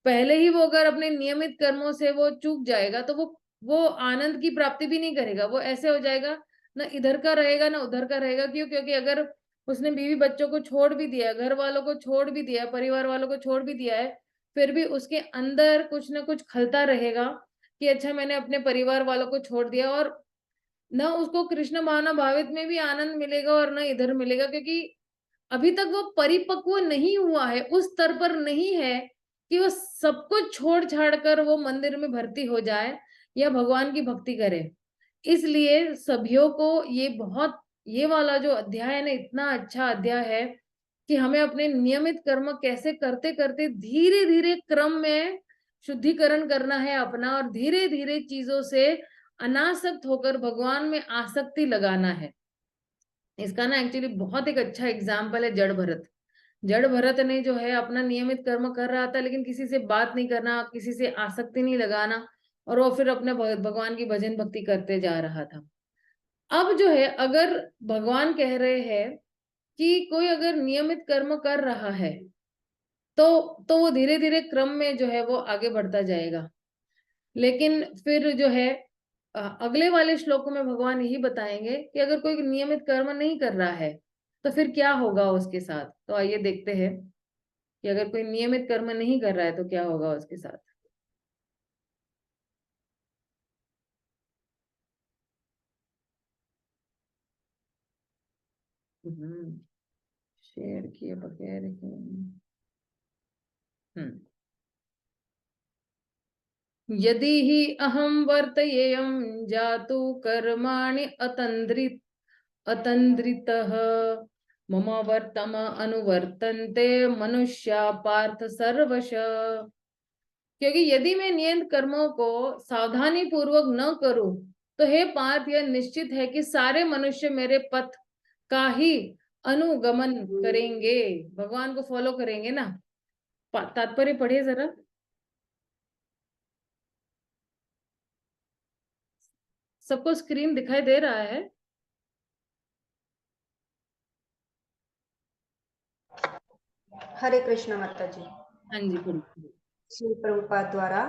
S1: पहले ही वो अगर अपने नियमित कर्मों से वो चूक जाएगा, तो वो आनंद की प्राप्ति भी नहीं करेगा। वो ऐसे हो जाएगा, ना इधर का रहेगा ना उधर का रहेगा। क्यों? क्योंकि अगर उसने बीवी बच्चों को छोड़ भी दिया, घर वालों को छोड़ भी दिया, परिवार वालों को छोड़ भी दिया है, फिर भी उसके अंदर कुछ ना कुछ खलता रहेगा कि अच्छा मैंने अपने परिवार वालों को छोड़ दिया, और न उसको कृष्ण भावना भावित में भी आनंद मिलेगा और न इधर मिलेगा, क्योंकि अभी तक वो परिपक्व नहीं हुआ है, उस स्तर पर नहीं है कि वो सब कुछ छोड़ छाड़ कर वो मंदिर में भर्ती हो जाए या भगवान की भक्ति करे। इसलिए सभियों को ये वाला जो अध्याय है ना, इतना अच्छा अध्याय है कि हमें अपने नियमित कर्म कैसे करते करते धीरे धीरे क्रम में शुद्धिकरण करना है अपना, और धीरे धीरे चीजों से अनासक्त होकर भगवान में आसक्ति लगाना है। इसका ना एक्चुअली बहुत एक अच्छा एग्जाम्पल है जड़ भरत। जड़ भरत ने जो है अपना नियमित कर्म कर रहा था, लेकिन किसी से बात नहीं करना, किसी से आसक्ति नहीं लगाना, और वो फिर अपने भगवान की भजन भक्ति करते जा रहा था। अब जो है अगर भगवान कह रहे हैं कि कोई अगर नियमित कर्म कर रहा है, तो वो धीरे धीरे क्रम में जो है वो आगे बढ़ता जाएगा। लेकिन फिर जो है अगले वाले श्लोकों में भगवान यही बताएंगे कि अगर कोई नियमित कर्म नहीं कर रहा है तो फिर क्या होगा उसके साथ। तो आइए देखते हैं कि अगर कोई नियमित कर्म नहीं कर रहा है तो क्या होगा उसके साथ। शेयर किए बगैर यदि ही अहम वर्तयेयं जातु कर्माणि अतन्द्रितः मम वर्तम अनुवर्तन्ते मनुष्या पार्थ सर्वश। क्योंकि यदि मैं नियत कर्मों को सावधानी पूर्वक न करूं तो हे पार्थ, यह निश्चित है कि सारे मनुष्य मेरे पथ का ही अनुगमन करेंगे, भगवान को फॉलो करेंगे ना। तात्पर्य पढ़िए जरा। सबको स्क्रीन दिखाई दे रहा है?
S2: हरे कृष्ण माता जी।
S1: हाँ जी, पढ़िए।
S2: श्री प्रभुपाद द्वारा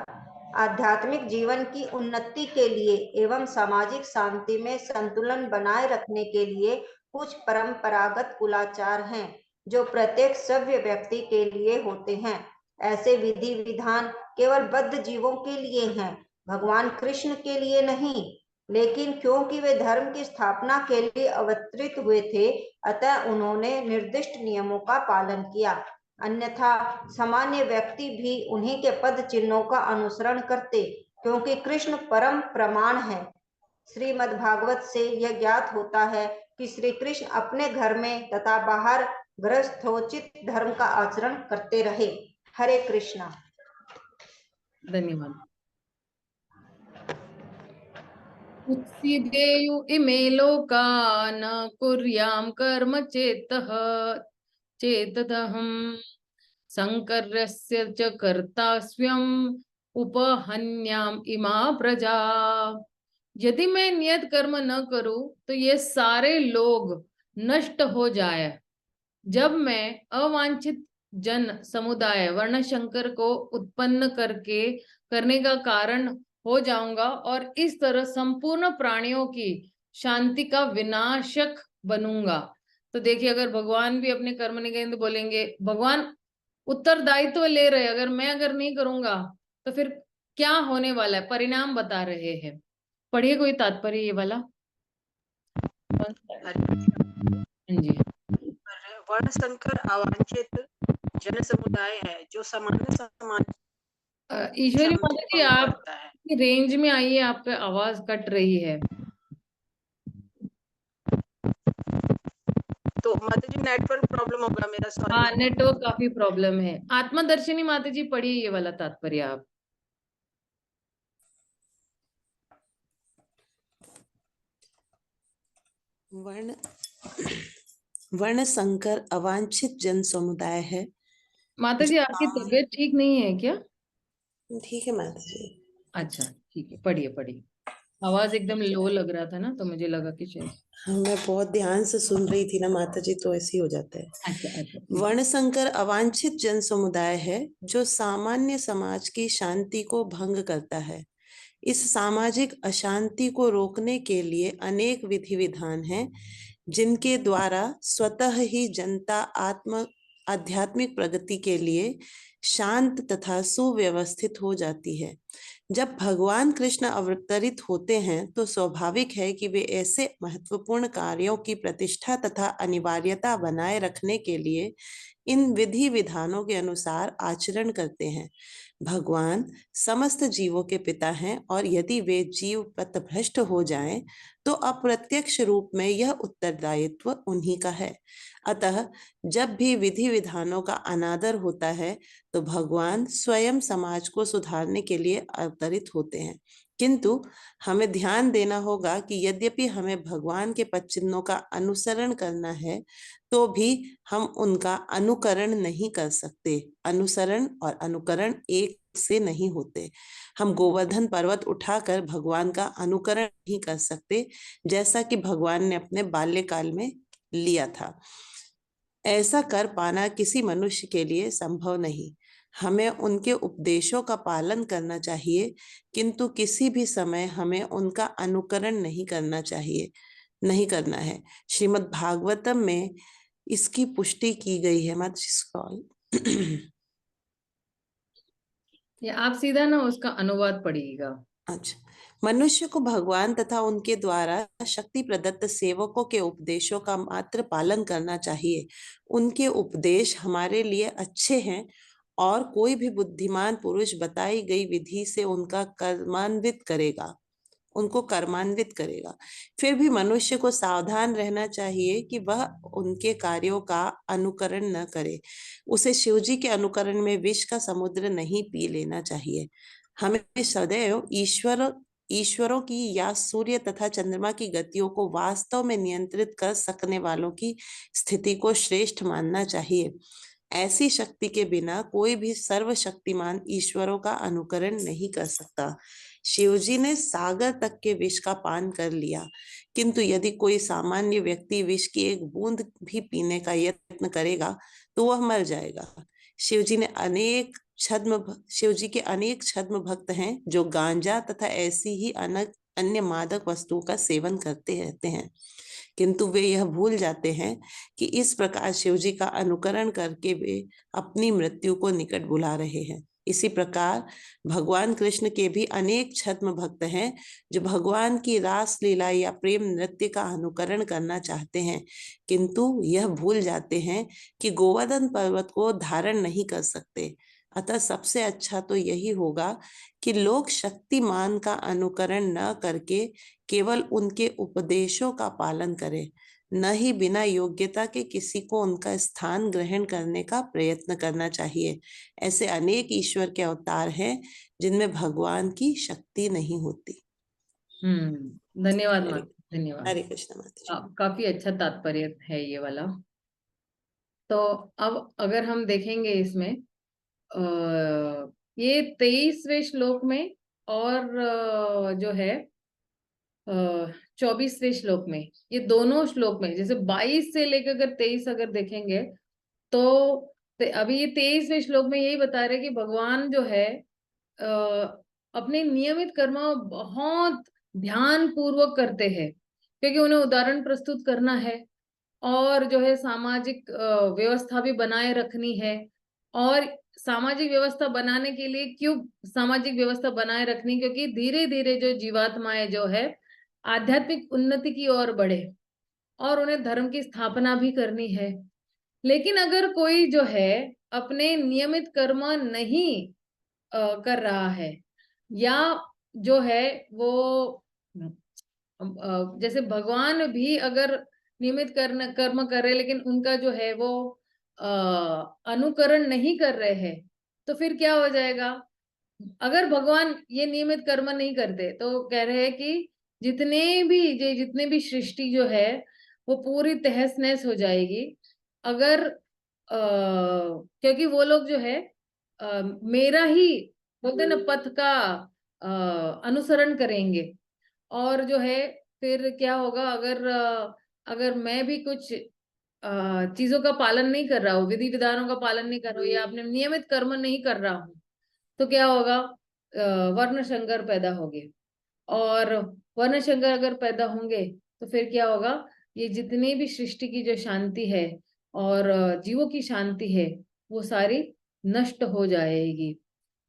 S2: आध्यात्मिक जीवन की उन्नति के लिए एवं सामाजिक शांति में संतुलन बनाए रखने के लिए कुछ परंपरागत कुलाचार हैं जो प्रत्येक सभ्य व्यक्ति के लिए होते हैं। ऐसे विधि विधान केवल बद्ध जीवों के लिए हैं, भगवान कृष्ण के लिए नहीं। लेकिन क्योंकि वे धर्म की स्थापना के लिए अवतरित हुए थे, अतः उन्होंने निर्दिष्ट नियमों का पालन किया। अन्यथा सामान्य व्यक्ति भी उन्हीं के पद चिन्हों का अनुसरण करते, क्योंकि कृष्ण परम प्रमाण है। श्रीमद् भागवत से यह ज्ञात होता है कि श्री कृष्ण अपने घर में तथा बाहर गृहस्थोचित धर्म का आचरण करते रहे। हरे कृष्णा।
S1: धन्यवाद। उत्सीदेयु इमे लोका न कुर्याम कर्म चेतदहम् संकर्यस्य च कर्ता स्वयं उपहन्याम इमा प्रजा। यदि मैं नियत कर्म न करूं तो ये सारे लोग नष्ट हो जाए। जब मैं अवांछित जन समुदाय वर्णशंकर को उत्पन्न करने का कारण हो जाऊंगा और इस तरह संपूर्ण प्राणियों की शांति का विनाशक बनूंगा। तो देखिए, अगर भगवान भी अपने कर्म नहीं करेंगे तो बोलेंगे भगवान उत्तरदायित्व ले रहे, अगर नहीं करूंगा तो फिर क्या होने वाला है, परिणाम बता रहे हैं। पढ़िए कोई तात्पर्य ये वाला। हाँ जी।
S4: वर्णशंकर अवांछित जन समुदाय है जो सामान्य समाज
S1: ईश्वरी
S4: शांति
S1: माता जी,
S4: भंग
S1: आप
S4: करता है।
S1: रेंज में आइए, आपकी आवाज कट रही है।
S4: तो माता जी नेटवर्क प्रॉब्लम होगा मेरा, सॉरी।
S1: हाँ, नेटवर्क काफी प्रॉब्लम है। आत्मदर्शिनी माता जी, पढ़िए ये वाला तात्पर्य आप।
S5: वर्ण संकर अवांछित जन समुदाय है।
S1: माता जी, आपकी तबीयत ठीक नहीं है क्या?
S5: ठीक है माता जी।
S1: अच्छा, ठीक है, पढ़िए पढ़िए। आवाज एकदम लो लग रहा था ना, तो मुझे लगा कि शायद।
S5: हाँ, मैं बहुत ध्यान से सुन रही थी ना माता जी, तो ऐसे ही हो जाता है।
S1: अच्छा अच्छा, ठीक है।
S5: वर्ण संकर अवांछित जन समुदाय है जो सामान्य समाज की शांति को भंग करता है। इस सामाजिक अशांति को रोकने के लिए अनेक विधि विधान हैं जिनके द्वारा स्वतः ही जनता आध्यात्मिक प्रगति के लिए शांत तथा सुव्यवस्थित हो जाती है। जब भगवान कृष्ण अवतरित होते हैं तो स्वाभाविक है कि वे ऐसे महत्वपूर्ण कार्यों की प्रतिष्ठा तथा अनिवार्यता बनाए रखने के लिए इन विधि विधानों के अनुसार आचरण करते हैं। भगवान समस्त जीवों के पिता हैं और यदि वे जीव पथभ्रष्ट हो जाएं तो अप्रत्यक्ष रूप में यह उत्तरदायित्व उन्हीं का है। अतः जब भी विधि विधानों का अनादर होता है तो भगवान स्वयं समाज को सुधारने के लिए अवतरित होते हैं। किंतु हमें ध्यान देना होगा कि यद्यपि हमें भगवान के पद चिन्हों का अनुसरण करना है तो भी हम उनका अनुकरण नहीं कर सकते। अनुसरण और अनुकरण एक से नहीं होते। हम गोवर्धन पर्वत उठाकर भगवान का अनुकरण नहीं कर सकते, जैसा कि भगवान ने अपने बाल्यकाल में लिया था। ऐसा कर पाना किसी मनुष्य के लिए संभव नहीं। हमें उनके उपदेशों का पालन करना चाहिए, किंतु किसी भी समय हमें उनका अनुकरण नहीं करना है। श्रीमद् भागवतम में इसकी पुष्टि की गई है।
S1: या आप सीधा ना उसका अनुवाद पढ़िएगा।
S5: अच्छा, मनुष्य को भगवान तथा उनके द्वारा शक्ति प्रदत्त सेवकों के उपदेशों का मात्र पालन करना चाहिए। उनके उपदेश हमारे लिए अच्छे हैं और कोई भी बुद्धिमान पुरुष बताई गई विधि से उनका कर्मान्वित करेगा। उनको कर्मान्वित करेगा। फिर भी मनुष्य को सावधान रहना चाहिए कि वह उनके कार्यों का अनुकरण न करे। उसे शिवजी के अनुकरण में विष का समुद्र नहीं पी लेना चाहिए। हमें सदैव ईश्वरों की या सूर्य तथा चंद्रमा की गतियों को वास्तव में नियंत्रित कर सकने वालों की स्थिति को श्रेष्ठ मानना चाहिए। ऐसी शक्ति के बिना कोई भी सर्वशक्तिमान ईश्वरों का अनुकरण नहीं कर सकता। शिवजी ने सागर तक के विष का पान कर लिया, किंतु यदि कोई सामान्य व्यक्ति विष की एक बूंद भी पीने का यत्न करेगा तो वह मर जाएगा। शिवजी के अनेक छद्म भक्त हैं जो गांजा तथा ऐसी ही अन्य मादक वस्तुओं का सेवन करते रहते हैं, किंतु वे यह भूल जाते हैं कि इस प्रकार शिवजी का अनुकरण करके वे अपनी मृत्यु को निकट बुला रहे हैं। इसी प्रकार भगवान कृष्ण के भी अनेक छद्म भक्त हैं जो भगवान की रास लीला या प्रेम नृत्य का अनुकरण करना चाहते हैं, किंतु यह भूल जाते हैं कि गोवर्धन पर्वत को धारण नहीं कर सकते। अतः सबसे अच्छा तो यही होगा कि लोग शक्तिमान का अनुकरण न करके केवल उनके उपदेशों का पालन करें, न ही बिना योग्यता के किसी को उनका स्थान ग्रहण करने का प्रयत्न करना चाहिए। ऐसे अनेक ईश्वर के अवतार हैं जिनमें भगवान की शक्ति नहीं होती।
S1: धन्यवाद माँ, धन्यवाद।
S5: हरे कृष्ण माता जी।
S1: काफी अच्छा तात्पर्य है ये वाला। तो अब अगर हम देखेंगे इसमें ये 23वें श्लोक में और जो है 24वें श्लोक में, ये दोनों श्लोक में जैसे 22 से लेकर अगर 23 अगर देखेंगे तो अभी ये 23वें श्लोक में यही बता रहे कि भगवान जो है अपने नियमित कर्म बहुत ध्यान पूर्वक करते हैं, क्योंकि उन्हें उदाहरण प्रस्तुत करना है और जो है सामाजिक व्यवस्था भी बनाए रखनी है। और सामाजिक व्यवस्था बनाने के लिए क्यों सामाजिक व्यवस्था बनाए रखनी, क्योंकि धीरे धीरे जो जीवात्माएं जो है आध्यात्मिक उन्नति की ओर बढ़े और उन्हें धर्म की स्थापना भी करनी है। लेकिन अगर कोई जो है अपने नियमित कर्म नहीं कर रहा है, या जो है वो जैसे भगवान भी अगर नियमित कर्म कर रहे लेकिन उनका जो है वो अनुकरण नहीं कर रहे हैं, तो फिर क्या हो जाएगा? अगर भगवान ये नियमित कर्म नहीं करते तो कह रहे हैं कि जितने भी सृष्टि जो है वो पूरी तहस नहस हो जाएगी। अगर क्योंकि वो लोग जो है मेरा ही बोलते ना पथ का अनुसरण करेंगे। और जो है फिर क्या होगा, अगर मैं भी कुछ चीजों का पालन नहीं कर रहा हूँ, विधि विधानों का पालन नहीं कर रहा हूँ, या अपने नियमित कर्म नहीं कर रहा हूँ, तो क्या होगा? वर्ण संकर पैदा होंगे। और वर्ण संकर अगर पैदा होंगे तो फिर क्या होगा? ये जितनी भी सृष्टि की जो शांति है और जीवों की शांति है वो सारी नष्ट हो जाएगी।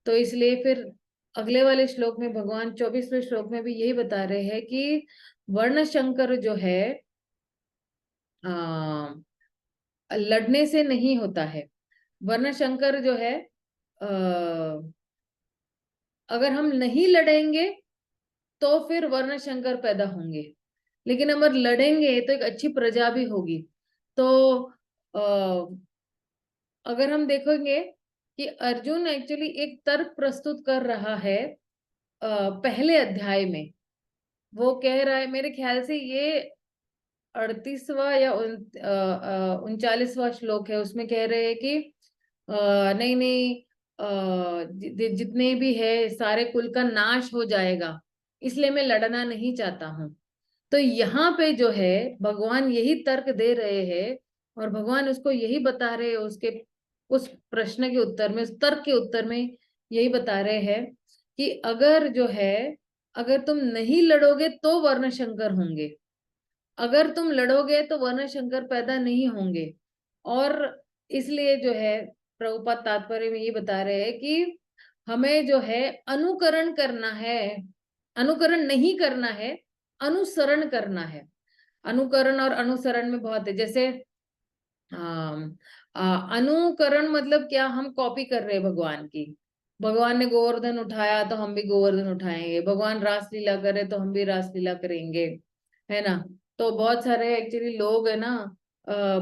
S1: तो इसलिए फिर अगले वाले श्लोक में भगवान 24वें श्लोक में भी यही बता रहे हैं कि वर्ण संकर जो है लड़ने से नहीं होता है। वर्ण संकर जो है अगर हम नहीं लड़ेंगे तो फिर वर्ण संकर पैदा होंगे, लेकिन अगर लड़ेंगे तो एक अच्छी प्रजा भी होगी। तो अगर हम देखेंगे कि अर्जुन एक्चुअली एक तर्क प्रस्तुत कर रहा है पहले अध्याय में। वो कह रहा है, मेरे ख्याल से ये 38वां या 39वां श्लोक है, उसमें कह रहे हैं कि नहीं नहीं जितने भी है सारे कुल का नाश हो जाएगा, इसलिए मैं लड़ना नहीं चाहता हूँ। तो यहाँ पे जो है भगवान यही तर्क दे रहे हैं और भगवान उसको यही बता रहे हैं, उसके उस प्रश्न के उत्तर में, उस तर्क के उत्तर में यही बता रहे हैं कि अगर जो है अगर तुम नहीं लड़ोगे तो वर्ण संकर होंगे, अगर तुम लड़ोगे तो वर्ण संकर पैदा नहीं होंगे। और इसलिए जो है प्रभुपाद तात्पर्य में ये बता रहे हैं कि हमें जो है अनुकरण करना है, अनुकरण नहीं करना है, अनुसरण करना है। अनुकरण और अनुसरण में बहुत है, जैसे अनुकरण मतलब क्या? हम कॉपी कर रहे हैं भगवान की। भगवान ने गोवर्धन उठाया तो हम भी गोवर्धन उठाएंगे, भगवान रासलीला करे तो हम भी रासलीला करेंगे, है ना। तो बहुत सारे एक्चुअली लोग है ना,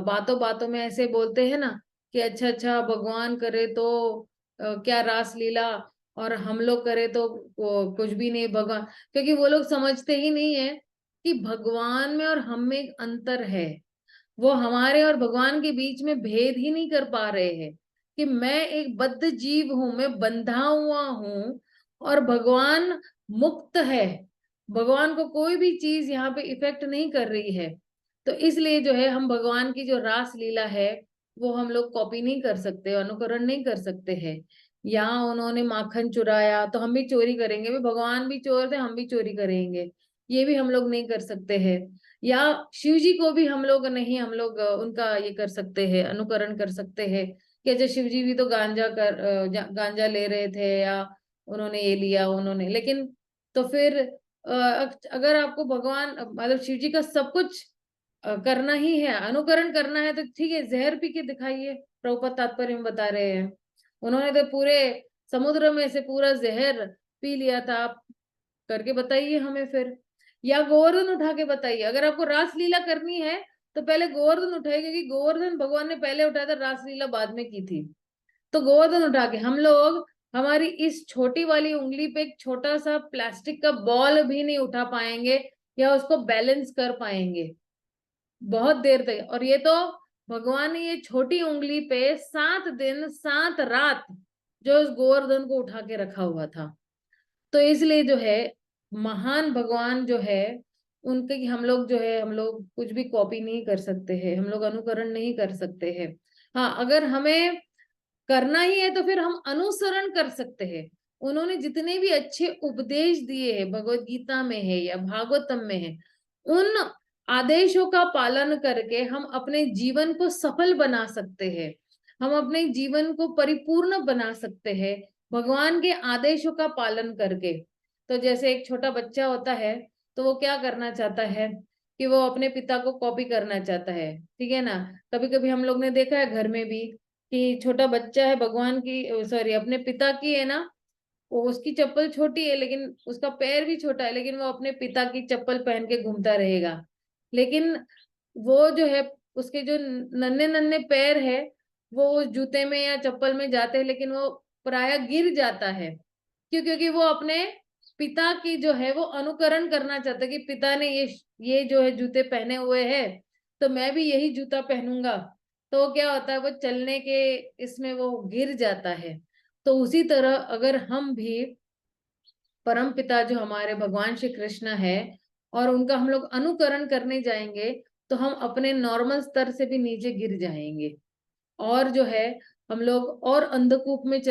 S1: बातों बातों में ऐसे बोलते हैं ना कि अच्छा अच्छा भगवान करे तो क्या रासलीला, और हम लोग करे तो कुछ भी नहीं भगवान, क्योंकि वो लोग समझते ही नहीं है कि भगवान में और हम में एक अंतर है। वो हमारे और भगवान के बीच में भेद ही नहीं कर पा रहे हैं कि मैं एक बद्ध जीव हूं, मैं बंधा हुआ हूं और भगवान मुक्त है, भगवान को कोई भी चीज यहाँ पे इफेक्ट नहीं कर रही है। तो इसलिए जो है हम भगवान की जो रास लीला है वो हम लोग कॉपी नहीं कर सकते, अनुकरण नहीं कर सकते हैं। यहाँ उन्होंने माखन चुराया तो हम भी चोरी करेंगे, भी भगवान भी चोर थे हम भी चोरी करेंगे, ये भी हम लोग नहीं कर सकते हैं। या शिव जी को भी हम लोग नहीं, हम लोग उनका ये कर सकते हैं, अनुकरण कर सकते हैं कि अच्छा शिव जी भी तो गांजा ले रहे थे, या उन्होंने ये लिया उन्होंने, लेकिन तो फिर अगर आपको भगवान मतलब शिव जी का सब कुछ करना ही है, अनुकरण करना है, तो ठीक है जहर पी के दिखाइए, प्रभुपाद तात्पर्य में बता रहे हैं। उन्होंने तो पूरे समुद्र में से पूरा जहर पी लिया था, आप करके बताइए हमें फिर, या गोवर्धन उठा के बताइए। अगर आपको रासलीला करनी है तो पहले गोवर्धन उठाइए, क्योंकि गोवर्धन भगवान ने पहले उठाया था, रासलीला बाद में की थी। तो गोवर्धन उठा के हम लोग हमारी इस छोटी वाली उंगली पे एक छोटा सा प्लास्टिक का बॉल भी नहीं उठा पाएंगे या उसको बैलेंस कर पाएंगे बहुत देर तक। और ये तो भगवान ने ये छोटी उंगली पे 7 दिन 7 रात जो उस गोवर्धन को उठा के रखा हुआ था। तो इसलिए जो है महान भगवान जो है उनके हम लोग जो है हम लोग कुछ भी कॉपी नहीं कर सकते हैं, हम लोग अनुकरण नहीं कर सकते हैं। हाँ, अगर हमें करना ही है तो फिर हम अनुसरण कर सकते हैं। उन्होंने जितने भी अच्छे उपदेश दिए हैं, भगवत गीता में है या भागवतम में है, उन आदेशों का पालन करके हम अपने जीवन को सफल बना सकते हैं, हम अपने जीवन को परिपूर्ण बना सकते हैं भगवान के आदेशों का पालन करके। तो जैसे एक छोटा बच्चा होता है तो वो क्या करना चाहता है कि वो अपने पिता को कॉपी करना चाहता है, ठीक है ना। कभी कभी हम लोग ने देखा है घर में भी कि छोटा बच्चा है, भगवान की सॉरी अपने पिता की है ना, वो उसकी चप्पल छोटी है लेकिन उसका पैर भी छोटा है, लेकिन वो अपने पिता की चप्पल पहन के घूमता रहेगा। लेकिन वो जो है उसके जो नन्हे नन्हे पैर है वो उस जूते में या चप्पल में जाते हैं, लेकिन वो प्राय गिर जाता है। क्यों? क्योंकि वो अपने पिता की जो है वो अनुकरण करना चाहता है कि पिता ने ये जो है जूते पहने हुए हैं तो मैं भी यही जूता पहनूंगा। तो क्या होता है वो चलने के इसमें वो गिर जाता है। तो उसी तरह अगर हम भी परम पिता जो हमारे भगवान श्री कृष्ण है और उनका हम लोग अनुकरण करने जाएंगे तो हम अपने नॉर्मल स्तर से भी नीचे गिर जाएंगे, और जो है हम लोग और अंधकूप में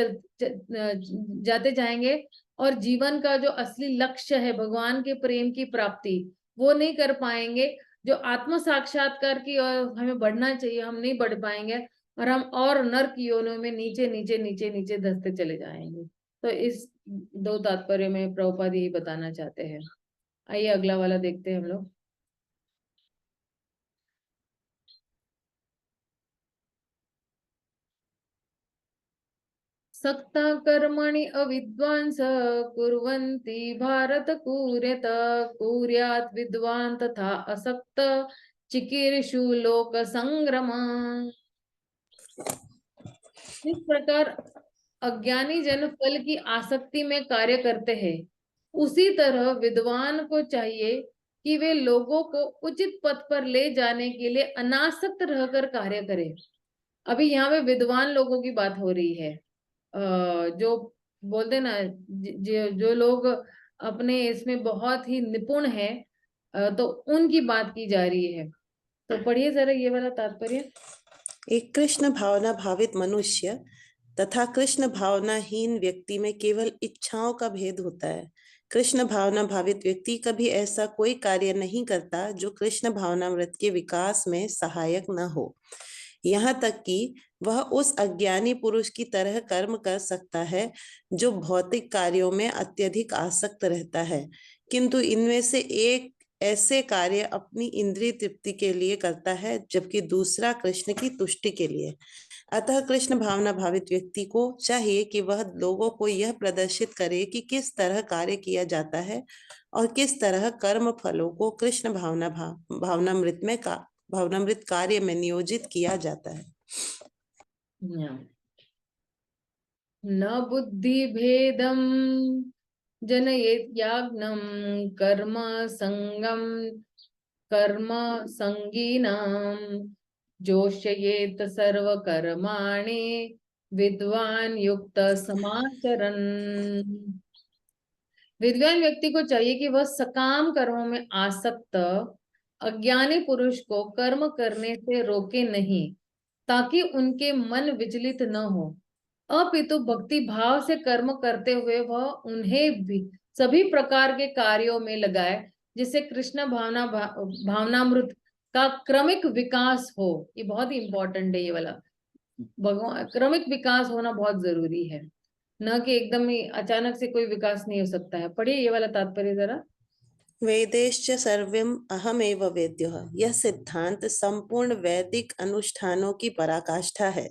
S1: जाते जाएंगे, और जीवन का जो असली लक्ष्य है भगवान के प्रेम की प्राप्ति वो नहीं कर पाएंगे। जो आत्म साक्षात्कार की और हमें बढ़ना चाहिए हम नहीं बढ़ पाएंगे, और हम और नर्क योनियों में नीचे नीचे नीचे नीचे धंसते चले जाएंगे। तो इस 2 तात्पर्य में प्रभुपाद यही बताना चाहते हैं। आइए अगला वाला देखते हैं हम लोग। सक्ता कर्मणि अविद्वांस कुर्वन्ति भारत कुर्यत कुर्यात् विद्वान तथा असक्त चिकीर्षु लोक संग्रम। इस प्रकार अज्ञानी जन फल की आसक्ति में कार्य करते हैं, उसी तरह विद्वान को चाहिए कि वे लोगों को उचित पथ पर ले जाने के लिए अनासक्त रहकर कार्य करें। अभी यहाँ पे विद्वान लोगों की बात हो रही है, जो बोलते ना जो लोग अपने इसमें बहुत ही निपुण है, तो उनकी बात की जा रही है। तो पढ़िए जरा ये वाला तात्पर्य।
S5: एक कृष्ण भावना भावित मनुष्य तथा कृष्ण भावनाहीन व्यक्ति में केवल इच्छाओं का भेद होता है। कृष्ण भावना भावित व्यक्ति कभी ऐसा कोई कार्य नहीं करता जो कृष्ण भावनामृत के विकास में सहायक न हो। यहाँ तक कि वह उस अज्ञानी पुरुष की तरह कर्म कर सकता है जो भौतिक कार्यों में अत्यधिक आसक्त रहता है, किंतु इनमें से एक ऐसे कार्य अपनी इंद्रिय तृप्ति के लिए करता है, जबकि दूसरा कृष्ण की तुष्टि के लिए। अतः कृष्ण भावना भावित व्यक्ति को चाहिए कि वह लोगों को यह प्रदर्शित करे कि किस तरह कार्य किया जाता है और किस तरह कर्म फलों को कृष्ण भावनामृत कार्य में नियोजित किया जाता है।
S1: न बुद्धि भेदम जनयेत् याज्ञं कर्म संगम कर्म संगीनां जोषयेत सर्व कर्माणि विद्वान युक्त समाचरन्। विद्वान व्यक्ति को चाहिए कि वह सकाम कर्मों में आसक्त अज्ञानी पुरुष को कर्म करने से रोके नहीं, ताकि उनके मन विचलित न हो, अपितु भक्ति भाव से कर्म करते हुए वह उन्हें भी सभी प्रकार के कार्यों में लगाए, जिससे कृष्ण भावनामृत का क्रमिक विकास हो। ये बहुत ही इंपॉर्टेंट है, ये वाला भगवान क्रमिक विकास होना बहुत जरूरी है, न कि एकदम ही अचानक से कोई विकास नहीं हो सकता है। पढ़िए ये वाला तात्पर्य जरा।
S5: वेदेश्च सर्वम् अहमेव वेद्यः, यह सिद्धांत संपूर्ण वैदिक अनुष्ठानों की पराकाष्ठा है।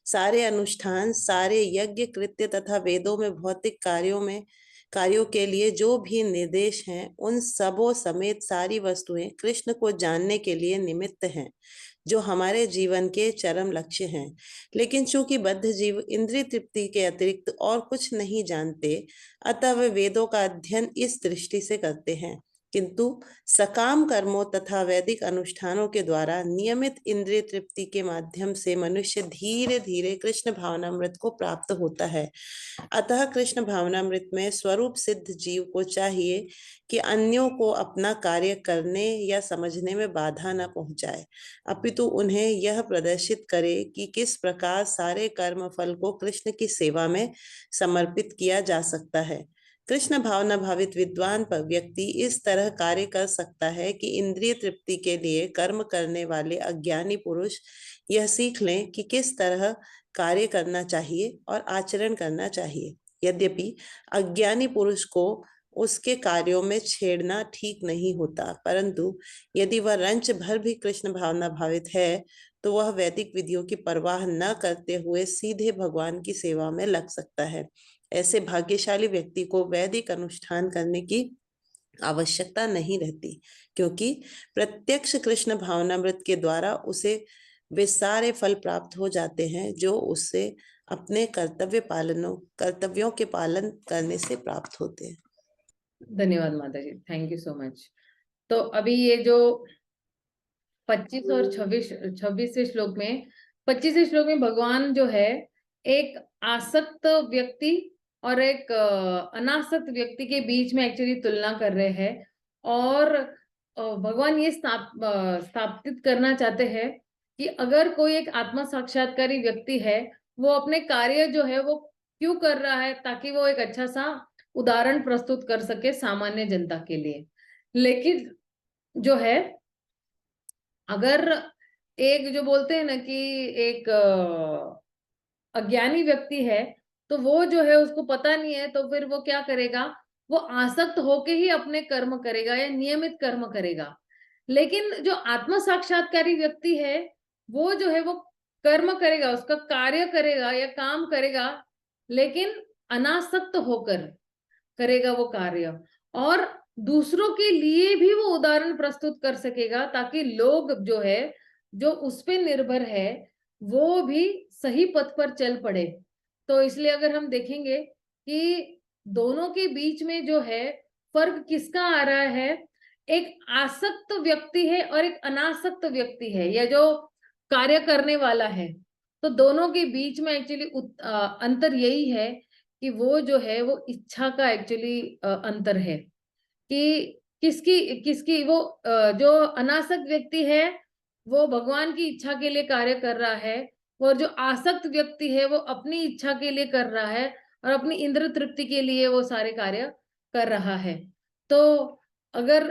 S5: सारे अनुष्ठान, सारे यज्ञ कृत्य तथा वेदों में भौतिक कार्यों के लिए जो भी निर्देश हैं, उन सबों समेत सारी वस्तुएं कृष्ण को जानने के लिए निमित्त हैं, जो हमारे जीवन के चरम लक्ष्य हैं। लेकिन चूंकि बद्ध जीव इंद्रिय तृप्ति के अतिरिक्त और कुछ नहीं जानते, अतः वे वेदों का अध्ययन इस दृष्टि से करते हैं। किंतु सकाम कर्मों तथा वैदिक अनुष्ठानों के द्वारा नियमित इंद्रिय तृप्ति के माध्यम से मनुष्य धीरे धीरे कृष्ण भावनामृत को प्राप्त होता है। अतः कृष्ण भावनामृत में स्वरूप सिद्ध जीव को चाहिए कि अन्यों को अपना कार्य करने या समझने में बाधा न पहुंचाए, अपितु उन्हें यह प्रदर्शित करे कि किस प्रकार सारे कर्म फल को कृष्ण की सेवा में समर्पित किया जा सकता है। कृष्ण भावना भावित विद्वान पर व्यक्ति इस तरह कार्य कर सकता है कि इंद्रिय तृप्ति के लिए कर्म करने वाले अज्ञानी पुरुष यह सीख लें कि किस तरह कार्य करना चाहिए और आचरण करना चाहिए। यद्यपि अज्ञानी पुरुष को उसके कार्यों में छेड़ना ठीक नहीं होता, परंतु यदि वह रंच भर भी कृष्ण भावना भावित है, तो वह वैदिक विधियों की परवाह न करते हुए सीधे भगवान की सेवा में लग सकता है। ऐसे भाग्यशाली व्यक्ति को वैदिक अनुष्ठान करने की आवश्यकता नहीं रहती, क्योंकि प्रत्यक्ष कृष्ण भावनामृत के द्वारा उसे वे सारे फल प्राप्त हो जाते हैं जो उससे अपने कर्तव्यों के पालन करने से प्राप्त होते हैं।
S1: धन्यवाद माता जी, थैंक यू सो मच। तो अभी ये जो 25 और 26वें श्लोक में 25वें श्लोक में भगवान जो है एक आसक्त व्यक्ति और एक अनासक्त व्यक्ति के बीच में एक्चुअली तुलना कर रहे हैं, और भगवान ये स्थापित करना चाहते हैं कि अगर कोई एक आत्मा साक्षात्कारी व्यक्ति है, वो अपने कार्य जो है वो क्यों कर रहा है, ताकि वो एक अच्छा सा उदाहरण प्रस्तुत कर सके सामान्य जनता के लिए। लेकिन जो है अगर एक जो बोलते हैं ना कि एक अज्ञानी व्यक्ति है, तो वो जो है उसको पता नहीं है, तो फिर वो क्या करेगा, वो आसक्त होके ही अपने कर्म करेगा या नियमित कर्म करेगा। लेकिन जो आत्म साक्षात्कारी व्यक्ति है, वो जो है वो कर्म करेगा, उसका कार्य करेगा या काम करेगा, लेकिन अनासक्त होकर करेगा वो कार्य, और दूसरों के लिए भी वो उदाहरण प्रस्तुत कर सकेगा, ताकि लोग जो है जो उस पे निर्भर है वो भी सही पथ पर चल पड़े। तो इसलिए अगर हम देखेंगे कि दोनों के बीच में जो है फर्क किसका आ रहा है, एक आसक्त व्यक्ति है और एक अनासक्त व्यक्ति है, या जो कार्य करने वाला है। तो दोनों के बीच में एक्चुअली अंतर यही है कि वो जो है वो इच्छा का एक्चुअली अंतर है, कि किसकी किसकी वो जो अनासक्त व्यक्ति है वो भगवान की इच्छा के लिए कार्य कर रहा है, और जो आसक्त व्यक्ति है वो अपनी इच्छा के लिए कर रहा है और अपनी इंद्र तृप्ति के लिए वो सारे कार्य कर रहा है। तो अगर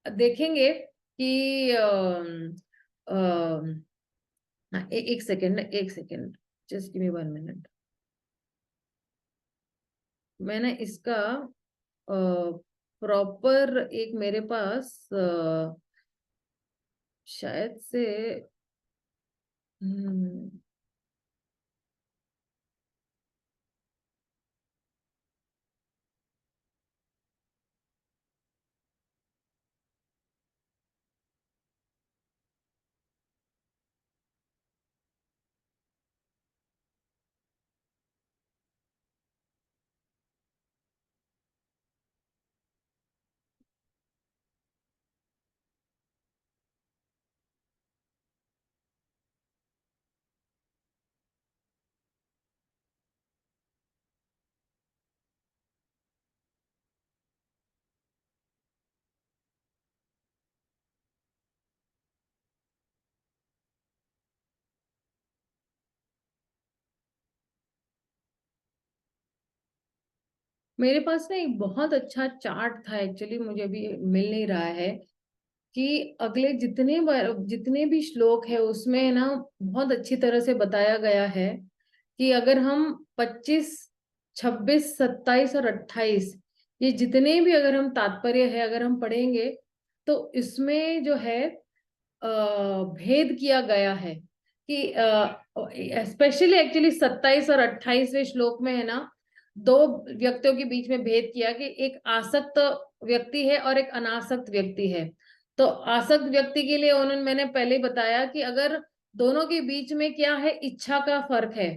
S1: देखेंगे कि एक second, just give me 1 minute. मैं ना इसका प्रॉपर एक मेरे पास शायद से मेरे पास ना एक बहुत अच्छा चार्ट था, एक्चुअली मुझे अभी मिल नहीं रहा है, कि अगले जितने भी श्लोक है उसमें ना बहुत अच्छी तरह से बताया गया है कि अगर हम 25, 26, 27 और 28 ये जितने भी अगर हम तात्पर्य है अगर हम पढ़ेंगे तो इसमें जो है भेद किया गया है कि स्पेशली एक्चुअली 27 और 28वें श्लोक में है ना, दो व्यक्तियों के बीच में भेद किया कि एक आसक्त व्यक्ति है और एक अनासक्त व्यक्ति है। तो आसक्त व्यक्ति के लिए उन्होंने मैंने पहले बताया कि अगर दोनों के बीच में क्या है, इच्छा का फर्क है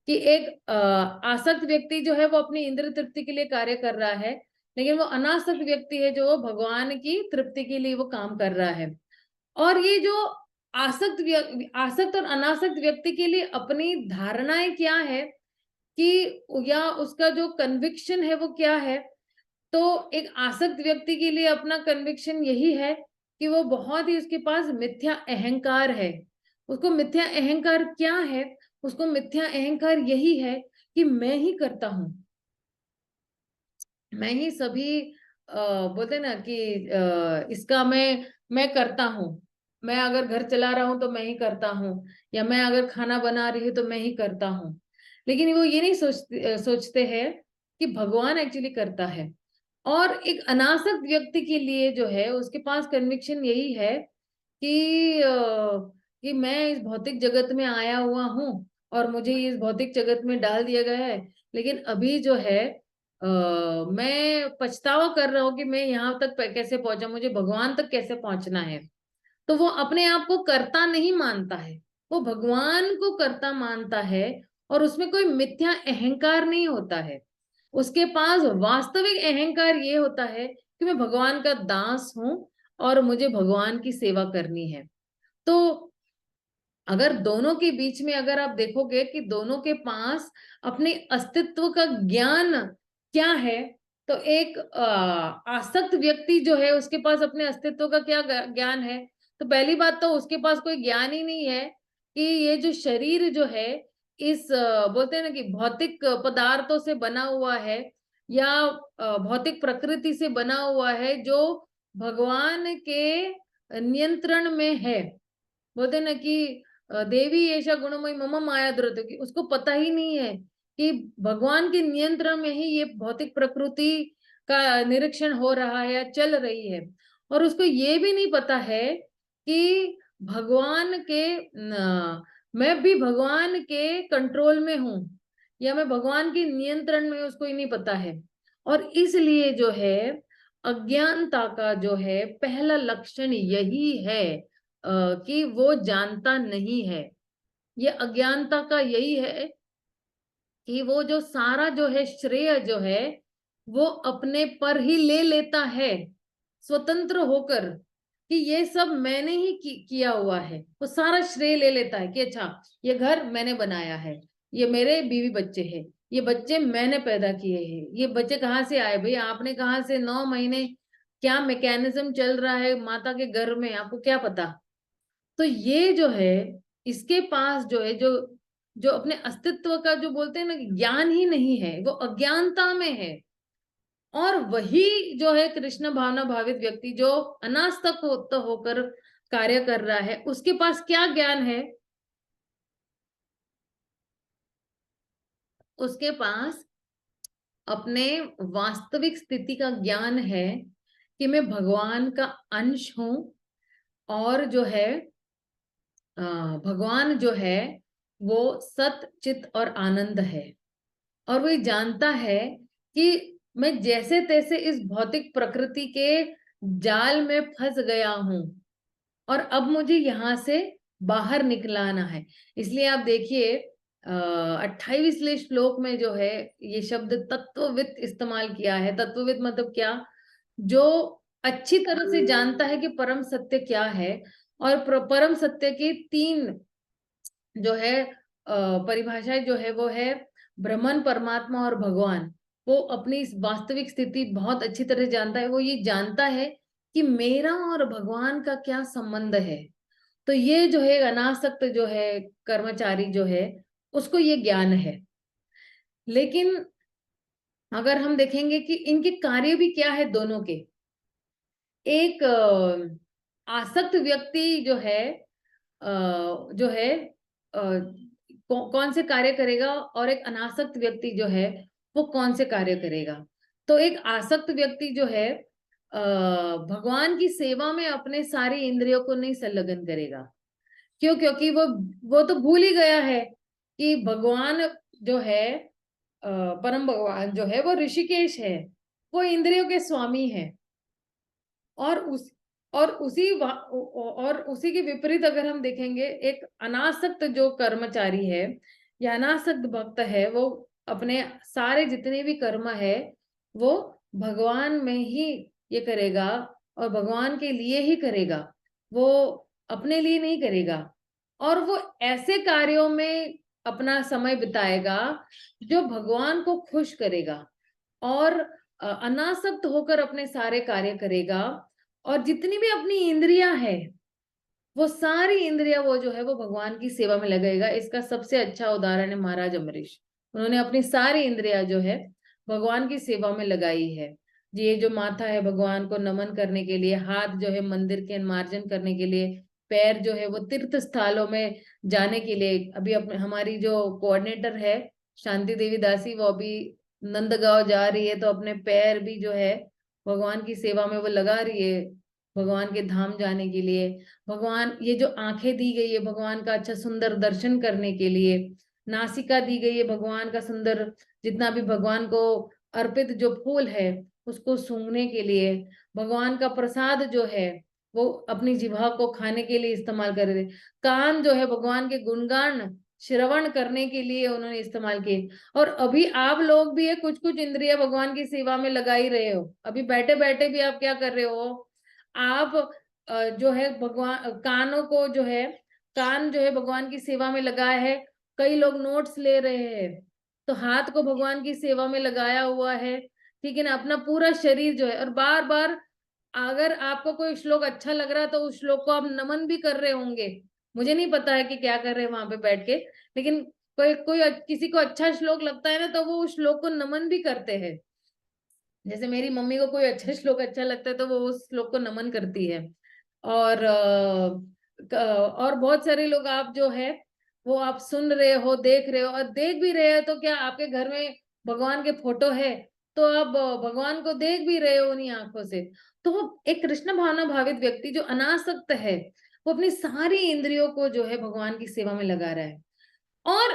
S1: कि एक आसक्त व्यक्ति जो है वो अपनी इंद्रिय तृप्ति के लिए कार्य कर रहा है, लेकिन वो अनासक्त व्यक्ति है जो भगवान की तृप्ति के लिए वो काम कर रहा है। और ये जो आसक्त और अनासक्त व्यक्ति के लिए अपनी धारणाएं क्या है कि या उसका जो कन्विक्शन है वो क्या है, तो एक आसक्त व्यक्ति के लिए अपना कन्विक्शन यही है कि वो बहुत ही उसके पास मिथ्या अहंकार है। उसको मिथ्या अहंकार क्या है, उसको मिथ्या अहंकार यही है कि मैं ही करता हूं, मैं ही सभी बोलते ना कि इसका मैं करता हूँ। मैं अगर घर चला रहा हूं तो मैं ही करता हूँ, या मैं अगर खाना बना रही हूँ तो मैं ही करता हूँ। लेकिन वो ये नहीं सोचते हैं कि भगवान एक्चुअली करता है। और एक अनासक्त व्यक्ति के लिए जो है उसके पास कन्विक्शन यही है कि मैं इस भौतिक जगत में आया हुआ हूँ और मुझे इस भौतिक जगत में डाल दिया गया है, लेकिन अभी जो है मैं पछतावा कर रहा हूँ कि मैं यहाँ तक कैसे पहुंचा, मुझे भगवान तक कैसे पहुंचना है। तो वो अपने आप को कर्ता नहीं मानता है, वो भगवान को कर्ता मानता है और उसमें कोई मिथ्या अहंकार नहीं होता है। उसके पास वास्तविक अहंकार ये होता है कि मैं भगवान का दास हूं और मुझे भगवान की सेवा करनी है। तो अगर दोनों के बीच में अगर आप देखोगे कि दोनों के पास अपने अस्तित्व का ज्ञान क्या है, तो एक आसक्त व्यक्ति जो है उसके पास अपने अस्तित्व का क्या ज्ञान है। तो पहली बात तो उसके पास कोई ज्ञान ही नहीं है कि ये जो शरीर जो है इस बोलते हैं ना कि भौतिक पदार्थों से बना हुआ है या भौतिक प्रकृति से बना हुआ है जो भगवान के नियंत्रण में है। बोलते ना कि देवी ऐसा गुणमयी मम माया दुरत, की उसको पता ही नहीं है कि भगवान के नियंत्रण में ही ये भौतिक प्रकृति का निरीक्षण हो रहा है या चल रही है। और उसको ये भी नहीं पता है कि भगवान के मैं भी भगवान के कंट्रोल में हूं या मैं भगवान के नियंत्रण में, उसको ही नहीं पता है। और इसलिए जो है अज्ञानता का जो है पहला लक्षण यही है कि वो जानता नहीं है। ये अज्ञानता का यही है कि वो जो सारा जो है श्रेय जो है वो अपने पर ही ले लेता है स्वतंत्र होकर कि ये सब मैंने ही किया हुआ है। वो सारा श्रेय ले लेता है कि अच्छा ये घर मैंने बनाया है, ये मेरे बीवी बच्चे हैं, ये बच्चे मैंने पैदा किए हैं। ये बच्चे कहाँ से आए भाई, आपने कहाँ से 9 महीने क्या मैकेनिज्म चल रहा है माता के गर्भ में, आपको क्या पता। तो ये जो है इसके पास जो है जो जो अपने अस्तित्व का जो बोलते हैं ना ज्ञान ही नहीं है, वो अज्ञानता में है। और वही जो है कृष्ण भावना भावित व्यक्ति जो अनास्तिक होकर कार्य कर रहा है, उसके पास क्या ज्ञान है, उसके पास अपने वास्तविक स्थिति का ज्ञान है कि मैं भगवान का अंश हूं, और जो है भगवान जो है वो सत चित और आनंद है, और वो ये जानता है कि मैं जैसे तैसे इस भौतिक प्रकृति के जाल में फंस गया हूं, और अब मुझे यहाँ से बाहर निकलाना है। इसलिए आप देखिए 28वें श्लोक में जो है ये शब्द तत्वविद इस्तेमाल किया है। तत्वविद मतलब क्या? जो अच्छी तरह से जानता है कि परम सत्य क्या है, और परम सत्य के 3 जो है परिभाषाएं जो है वो है ब्रह्मन, परमात्मा और भगवान। वो अपनी इस वास्तविक स्थिति बहुत अच्छी तरह जानता है। वो ये जानता है कि मेरा और भगवान का क्या संबंध है। तो ये जो है अनासक्त जो है कर्मचारी जो है उसको ये ज्ञान है। लेकिन अगर हम देखेंगे कि इनके कार्य भी क्या है दोनों के, एक आसक्त व्यक्ति जो है कौन से कार्य करेगा, और एक अनासक्त व्यक्ति जो है वो कौन से कार्य करेगा। तो एक आसक्त व्यक्ति जो है भगवान की सेवा में अपने सारी इंद्रियों को नहीं संलग्न करेगा। क्यों? क्योंकि वो तो भूल ही गया है कि भगवान जो है परम भगवान जो है वो ऋषिकेश है, वो इंद्रियों के स्वामी है। और उसी के विपरीत अगर हम देखेंगे, एक अनासक्त जो कर्मचारी है या अनासक्त भक्त है, वो अपने सारे जितने भी कर्म है वो भगवान में ही ये करेगा, और भगवान के लिए ही करेगा, वो अपने लिए नहीं करेगा। और वो ऐसे कार्यों में अपना समय बिताएगा जो भगवान को खुश करेगा, और अनासक्त होकर अपने सारे कार्य करेगा। और जितनी भी अपनी इंद्रियां है वो सारी इंद्रियां वो जो है वो भगवान की सेवा में लगाएगा। इसका सबसे अच्छा उदाहरण है महाराज अम्बरीश। उन्होंने अपनी सारी इंद्रियां जो है भगवान की सेवा में लगाई है। ये जो माथा है भगवान को नमन करने के लिए, हाथ जो है मंदिर के मार्जन करने के लिए, पैर जो है वो तीर्थ स्थलों में जाने के लिए। अभी अपने हमारी जो कोऑर्डिनेटर है शांति देवी दासी, वो अभी नंदगांव जा रही है, तो अपने पैर भी जो है भगवान की सेवा में वो लगा रही है, भगवान के धाम जाने के लिए। भगवान, ये जो आंखें दी गई है भगवान का अच्छा सुंदर दर्शन करने के लिए, नासिका दी गई है भगवान का सुंदर, जितना भी भगवान को अर्पित जो फूल है उसको सूंघने के लिए, भगवान का प्रसाद जो है वो अपनी जिह्वा को खाने के लिए इस्तेमाल कर रहे। कान जो है भगवान के गुणगान श्रवण करने के लिए उन्होंने इस्तेमाल किए। और अभी आप लोग भी है कुछ कुछ इंद्रियां भगवान की सेवा में लगा ही रहे हो। अभी बैठे बैठे भी आप क्या कर रहे हो? आप जो है भगवान कानों को जो है, कान जो है भगवान की सेवा में लगाया है। कई लोग नोट्स ले रहे हैं, तो हाथ को भगवान की सेवा में लगाया हुआ है, ठीक है ना। अपना पूरा शरीर जो है, और बार बार अगर आपको कोई श्लोक अच्छा लग रहा है तो उस श्लोक को आप नमन भी कर रहे होंगे। मुझे नहीं पता है कि क्या कर रहे हैं वहां पे बैठ के, लेकिन कोई किसी को अच्छा श्लोक लगता है ना तो वो उस श्लोक को नमन भी करते हैं। जैसे मेरी मम्मी को कोई अच्छा श्लोक अच्छा लगता है तो वो उस श्लोक को नमन करती है। और बहुत सारे लोग आप जो है वो आप सुन रहे हो, देख रहे हो, और देख भी रहे हो तो क्या आपके घर में भगवान के फोटो है तो आप भगवान को देख भी रहे हो उन्हीं आंखों से। तो वो एक कृष्ण भावना भावित व्यक्ति जो अनासक्त है वो अपनी सारी इंद्रियों को जो है भगवान की सेवा में लगा रहा है। और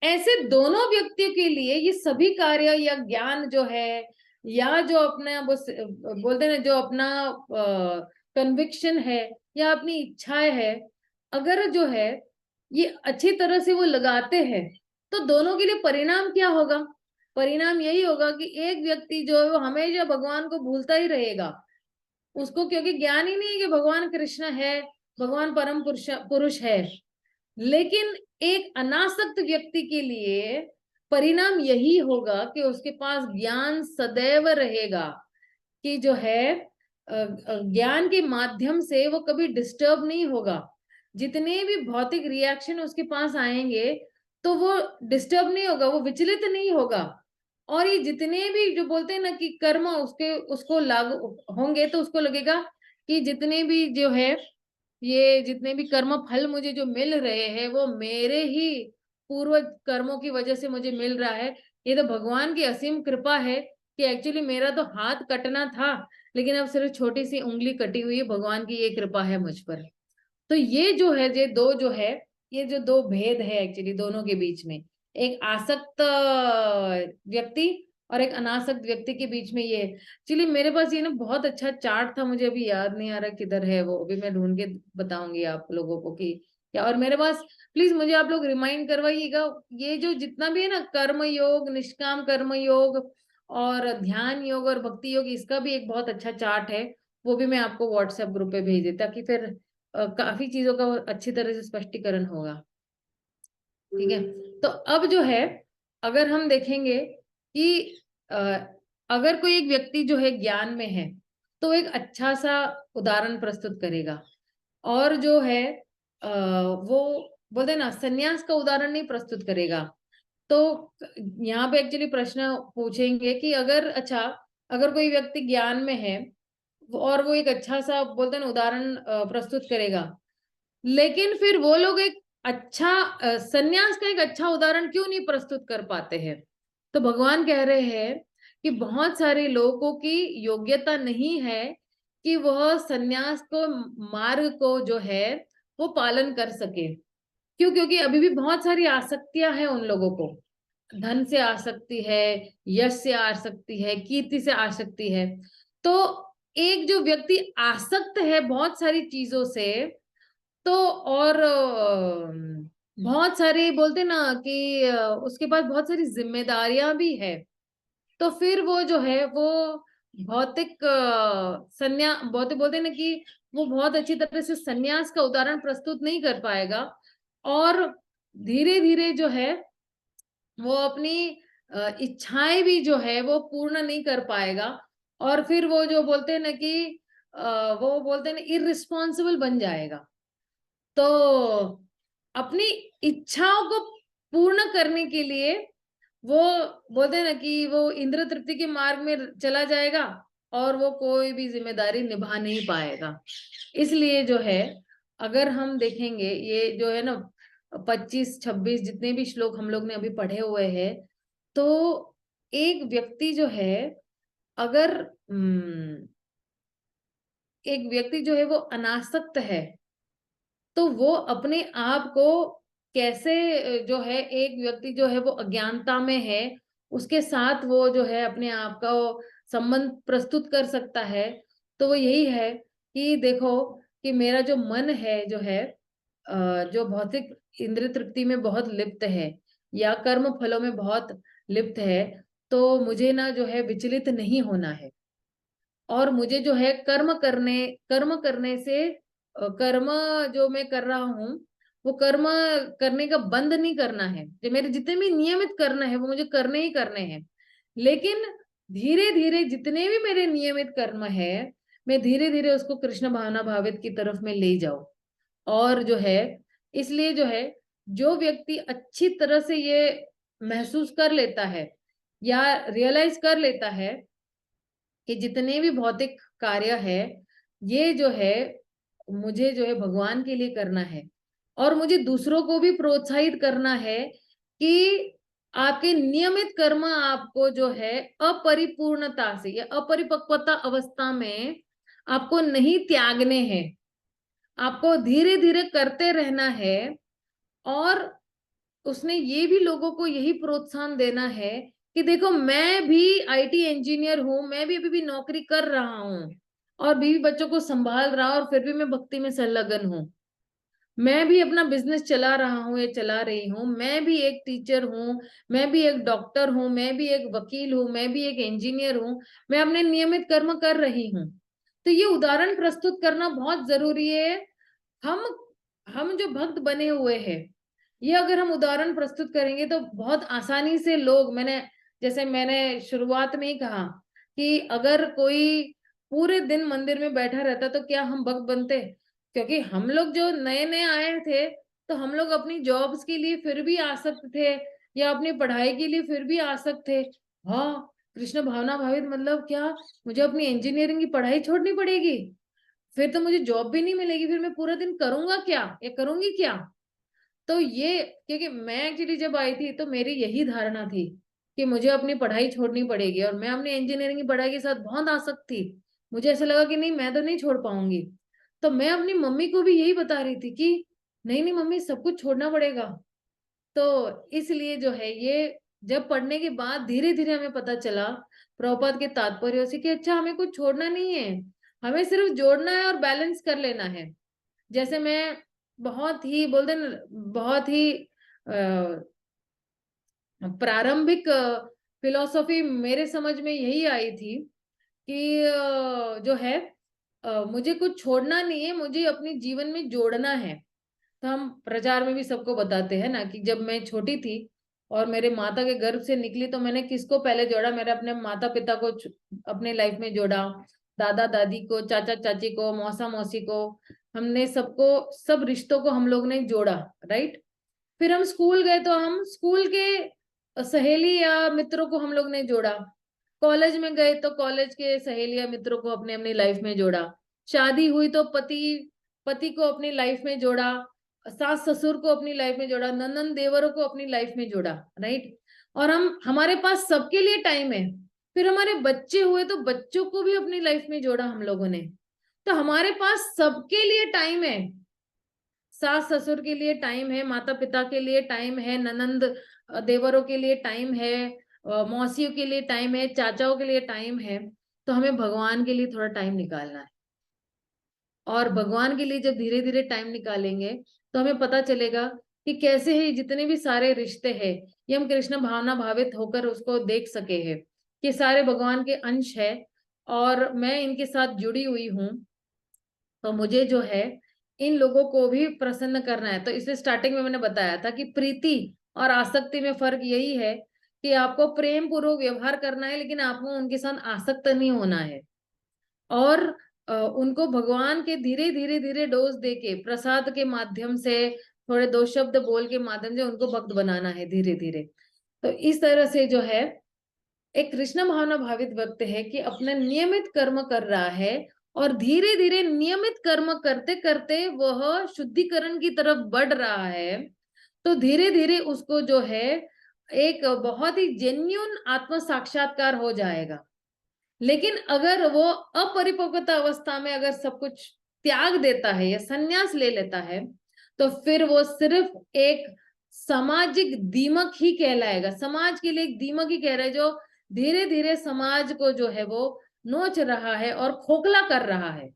S1: ऐसे दोनों व्यक्तियों के लिए ये सभी कार्य या ज्ञान जो है, या जो अपना बोलते हैं ना, जो अपना कन्विक्शन है या अपनी इच्छाएं है, अगर जो है ये अच्छी तरह से वो लगाते हैं तो दोनों के लिए परिणाम क्या होगा? परिणाम यही होगा कि एक व्यक्ति जो है वो हमेशा भगवान को भूलता ही रहेगा। उसको क्योंकि ज्ञान ही नहीं है कि भगवान कृष्ण है, भगवान परम पुरुष है। लेकिन एक अनासक्त व्यक्ति के लिए परिणाम यही होगा कि उसके पास ज्ञान सदैव रहेगा, कि जो है ज्ञान के माध्यम से वो कभी डिस्टर्ब नहीं होगा। जितने भी भौतिक रिएक्शन उसके पास आएंगे तो वो डिस्टर्ब नहीं होगा, वो विचलित नहीं होगा। और ये जितने भी जो बोलते हैं ना कि कर्म उसको लागू होंगे तो उसको लगेगा कि जितने भी जो है ये जितने भी कर्म फल मुझे जो मिल रहे हैं वो मेरे ही पूर्व कर्मों की वजह से मुझे मिल रहा है। ये तो भगवान की असीम कृपा है कि एक्चुअली मेरा तो हाथ कटना था, लेकिन अब सिर्फ छोटी सी उंगली कटी हुई है, भगवान की ये कृपा है मुझ पर। तो ये जो है, ये दो जो है, ये जो दो भेद है एक्चुअली दोनों के बीच में, एक आसक्त व्यक्ति और एक अनासक्त व्यक्ति के बीच में। ये एक्चुअली मेरे पास ये ना बहुत अच्छा चार्ट था, मुझे अभी याद नहीं आ रहा किधर है वो, अभी मैं ढूंढ के बताऊंगी आप लोगों को कि क्या। और मेरे पास प्लीज मुझे आप लोग रिमाइंड करवाइएगा, ये जो जितना भी है ना, कर्म योग, निष्काम कर्म योग और ध्यान योग और भक्ति योग, इसका भी एक बहुत अच्छा चार्ट है, वो भी मैं आपको व्हाट्सएप ग्रुप पे भेज देता, कि फिर काफी चीजों का अच्छी तरह से स्पष्टीकरण होगा। ठीक है, तो अब जो है, अगर हम देखेंगे कि अगर कोई एक व्यक्ति जो है ज्ञान में है, तो एक अच्छा सा उदाहरण प्रस्तुत करेगा, और जो है वो बोलते हैं ना, सन्यास का उदाहरण नहीं प्रस्तुत करेगा। तो यहाँ पे एक्चुअली प्रश्न पूछेंगे कि अगर कोई व्यक्ति ज्ञान में है और वो एक अच्छा सा बोलते हैं ना उदाहरण प्रस्तुत करेगा, लेकिन फिर वो लोग एक अच्छा सन्यास का एक अच्छा उदाहरण क्यों नहीं प्रस्तुत कर पाते हैं? तो भगवान कह रहे हैं कि बहुत सारे लोगों की योग्यता नहीं है कि वह सन्यास को, मार्ग को जो है वो पालन कर सके। क्यों? क्योंकि अभी भी बहुत सारी आसक्तियां हैं उन लोगों को। धन से आसक्ति है, यश से आसक्ति है, कीर्ति से आसक्ति है। तो एक जो व्यक्ति आसक्त है बहुत सारी चीजों से, तो और बहुत सारी बोलते ना कि उसके पास बहुत सारी जिम्मेदारियां भी है, तो फिर वो जो है वो भौतिक भौतिक बोलते ना कि वो बहुत अच्छी तरह से सन्यास का उदाहरण प्रस्तुत नहीं कर पाएगा, और धीरे धीरे जो है वो अपनी इच्छाएं भी जो है वो पूर्ण नहीं कर पाएगा, और फिर वो जो बोलते हैं ना कि वो बोलते हैं ना इररिस्पॉन्सिबल बन जाएगा। तो अपनी इच्छाओं को पूर्ण करने के लिए वो बोलते हैं ना कि वो इंद्र तृप्ति के मार्ग में चला जाएगा, और वो कोई भी जिम्मेदारी निभा नहीं पाएगा। इसलिए जो है, अगर हम देखेंगे ये जो है ना 25-26 जितने भी श्लोक हम लोग ने अभी पढ़े हुए हैं, तो एक व्यक्ति जो है, अगर एक व्यक्ति जो है वो अनासक्त है, तो वो अपने आप को कैसे जो है, एक व्यक्ति जो है वो अज्ञानता में है, उसके साथ वो जो है अपने आप का संबंध प्रस्तुत कर सकता है। तो वो यही है कि देखो कि मेरा जो मन है जो है जो भौतिक इंद्रिय तृप्ति में बहुत लिप्त है या कर्म फलों में बहुत लिप्त है, तो मुझे ना जो है विचलित नहीं होना है, और मुझे जो है कर्म करने से कर्म जो मैं कर रहा हूँ वो कर्म करने का बंद नहीं करना है। जो मेरे जितने भी नियमित करना है वो मुझे करने ही करने हैं, लेकिन धीरे धीरे जितने भी मेरे नियमित कर्म है, मैं धीरे धीरे उसको कृष्ण भावना भावित की तरफ में ले जाऊं। और जो है, इसलिए जो है, जो व्यक्ति अच्छी तरह से ये महसूस कर लेता है या रियलाइज कर लेता है कि जितने भी भौतिक कार्य है, ये जो है मुझे जो है भगवान के लिए करना है, और मुझे दूसरों को भी प्रोत्साहित करना है कि आपके नियमित कर्म आपको जो है अपरिपूर्णता से या अपरिपक्वता अवस्था में आपको नहीं त्यागने हैं, आपको धीरे धीरे करते रहना है। और उसने ये भी लोगों को यही प्रोत्साहन देना है कि देखो मैं भी आईटी इंजीनियर हूं, मैं भी अभी भी नौकरी कर रहा हूं और बीवी बच्चों को संभाल रहा हूं, और फिर भी मैं भक्ति में संलग्न हूं। मैं भी अपना बिजनेस चला रहा हूँ या चला रही हूँ, मैं भी एक टीचर हूँ, मैं भी एक डॉक्टर हूँ, मैं भी एक वकील हूँ, मैं भी एक इंजीनियर हूँ, मैं अपने नियमित कर्म कर रही हूँ। तो ये उदाहरण प्रस्तुत करना बहुत जरूरी है। हम जो भक्त बने हुए हैं, ये अगर हम उदाहरण प्रस्तुत करेंगे तो बहुत आसानी से लोग, जैसे मैंने शुरुआत में ही कहा कि अगर कोई पूरे दिन मंदिर में बैठा रहता तो क्या हम भक्त बनते? क्योंकि हम लोग जो नए नए आए थे, तो हम लोग अपनी जॉब्स के लिए फिर भी आसक्त थे या अपनी पढ़ाई के लिए फिर भी आसक्त थे। हाँ, कृष्ण भावना भावित मतलब क्या, मुझे अपनी इंजीनियरिंग की पढ़ाई छोड़नी पड़ेगी, फिर तो मुझे जॉब भी नहीं मिलेगी, फिर मैं पूरा दिन करूंगा क्या या करूंगी क्या? तो ये, क्योंकि मैं एक्चुअली जब आई थी तो मेरी यही धारणा थी कि मुझे अपनी पढ़ाई छोड़नी पड़ेगी, और मैं अपनी इंजीनियरिंग की पढ़ाई के साथ बहुत आसक्त थी। मुझे ऐसा लगा कि नहीं, मैं तो नहीं छोड़ पाऊंगी। तो मैं अपनी मम्मी को भी यही बता रही थी कि नहीं नहीं मम्मी, सब कुछ छोड़ना पड़ेगा। तो इसलिए जो है ये, जब पढ़ने के बाद धीरे धीरे हमें पता चला प्रभुपाद के तात्पर्यों से कि अच्छा, हमें कुछ छोड़ना नहीं है, हमें सिर्फ जोड़ना है और बैलेंस कर लेना है। जैसे मैं बहुत ही बोलते ना, बहुत ही प्रारंभिक फिलॉसफी मेरे समझ में यही आई थी कि जो है मुझे कुछ छोड़ना नहीं है, मुझे अपने जीवन में जोड़ना है। तो हम प्रचार में भी सबको बताते हैं ना कि जब मैं छोटी थी और मेरे माता के गर्भ से निकली, तो मैंने किसको पहले जोड़ा? मेरे अपने माता पिता को अपने लाइफ में जोड़ा, दादा दादी को, चाचा चाची को, मौसा मौसी को, हमने सबको, सब रिश्तों को हम लोग ने जोड़ा, राइट। फिर हम स्कूल गए तो हम स्कूल के सहेली या मित्रों को हम लोग ने जोड़ा। कॉलेज में गए तो कॉलेज के सहेली या मित्रों को अपने अपनी लाइफ में जोड़ा। शादी हुई तो पति को अपनी लाइफ में जोड़ा, सास ससुर को अपनी लाइफ में जोड़ा, नंदन देवरों को अपनी लाइफ में जोड़ा, राइट। और हमारे पास सबके लिए टाइम है। फिर हमारे बच्चे हुए तो बच्चों को भी अपनी लाइफ में जोड़ा हम लोगों ने। तो हमारे पास सबके लिए टाइम है, सास ससुर के लिए टाइम है, माता पिता के लिए टाइम है, ननंद देवरों के लिए टाइम है, मौसियों के लिए टाइम है, चाचाओं के लिए टाइम है। तो हमें भगवान के लिए थोड़ा टाइम निकालना है। और भगवान के लिए जब धीरे धीरे टाइम निकालेंगे तो हमें पता चलेगा कि कैसे है जितने भी सारे रिश्ते हैं, ये हम कृष्ण भावना भावित होकर उसको देख सके हैं कि सारे भगवान के अंश है और मैं इनके साथ जुड़ी हुई हूँ। तो मुझे जो है इन लोगों को भी प्रसन्न करना है। तो इसलिए स्टार्टिंग में मैंने बताया था कि प्रीति और आसक्ति में फर्क यही है कि आपको प्रेम पूर्वक व्यवहार करना है, लेकिन आपको उनके साथ आसक्त नहीं होना है। और उनको भगवान के धीरे धीरे धीरे डोज देके, प्रसाद के माध्यम से, थोड़े दो शब्द बोल के माध्यम से उनको भक्त बनाना है धीरे धीरे। तो इस तरह से जो है एक कृष्ण भावना भावित भक्त है कि अपना नियमित कर्म कर रहा है और धीरे धीरे नियमित कर्म करते करते वह शुद्धिकरण की तरफ बढ़ रहा है। तो धीरे धीरे उसको जो है एक बहुत ही जेन्युइन आत्म साक्षात्कार हो जाएगा। लेकिन अगर वो अपरिपक्वता अवस्था में अगर सब कुछ त्याग देता है या संन्यास ले लेता है, तो फिर वो सिर्फ एक सामाजिक दीमक ही कहलाएगा, समाज के लिए एक दीमक ही कह रहा है, जो धीरे धीरे समाज को जो है वो नोच रहा है और खोखला कर रहा है।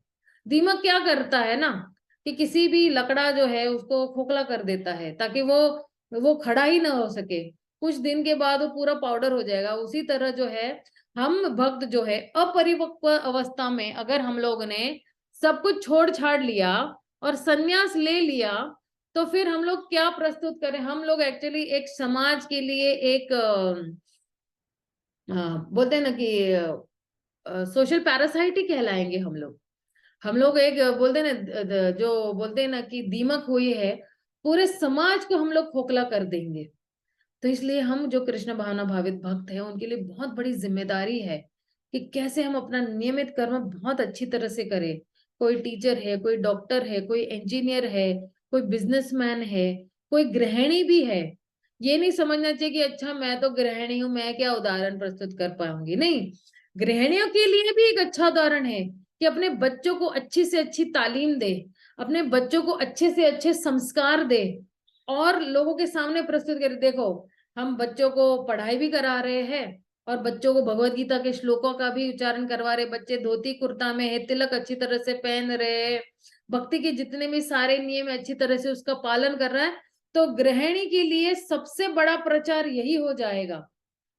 S1: दीमक क्या करता है ना कि किसी भी लकड़ा जो है उसको खोखला कर देता है ताकि वो खड़ा ही ना हो सके। कुछ दिन के बाद वो पूरा पाउडर हो जाएगा। उसी तरह जो है हम भक्त जो है अपरिपक्व अवस्था में अगर हम लोग ने सब कुछ छोड़ छाड़ लिया और संन्यास ले लिया, तो फिर हम लोग क्या प्रस्तुत करें? हम लोग एक्चुअली एक समाज के लिए एक बोलते हैं ना कि सोशल पैरासाइट ही कहलाएंगे हम लोग। हम लोग एक बोलते हैं ना, जो बोलते हैं ना कि दीमक हुई है, पूरे समाज को हम लोग खोखला कर देंगे। तो इसलिए हम जो कृष्ण भावना भावित भक्त हैं उनके लिए बहुत बड़ी जिम्मेदारी है कि कैसे हम अपना नियमित कर्म बहुत अच्छी तरह से करें। कोई टीचर है, कोई डॉक्टर है, कोई इंजीनियर है, कोई बिजनेसमैन है, कोई गृहिणी भी है। ये नहीं समझना चाहिए कि अच्छा मैं तो गृहिणी हूं, मैं क्या उदाहरण प्रस्तुत कर पाऊंगी। नहीं, गृहिणियों के लिए भी एक अच्छा उदाहरण है कि अपने बच्चों को अच्छी से अच्छी तालीम दे, अपने बच्चों को अच्छे से अच्छे संस्कार दे और लोगों के सामने प्रस्तुत करे। देखो, हम बच्चों को पढ़ाई भी करा रहे हैं और बच्चों को भगवत गीता के श्लोकों का भी उच्चारण करवा रहे। बच्चे धोती कुर्ता में है, तिलक अच्छी तरह से पहन रहे, भक्ति के जितने भी सारे नियम अच्छी तरह से उसका पालन कर रहा है। तो गृहिणी के लिए सबसे बड़ा प्रचार यही हो जाएगा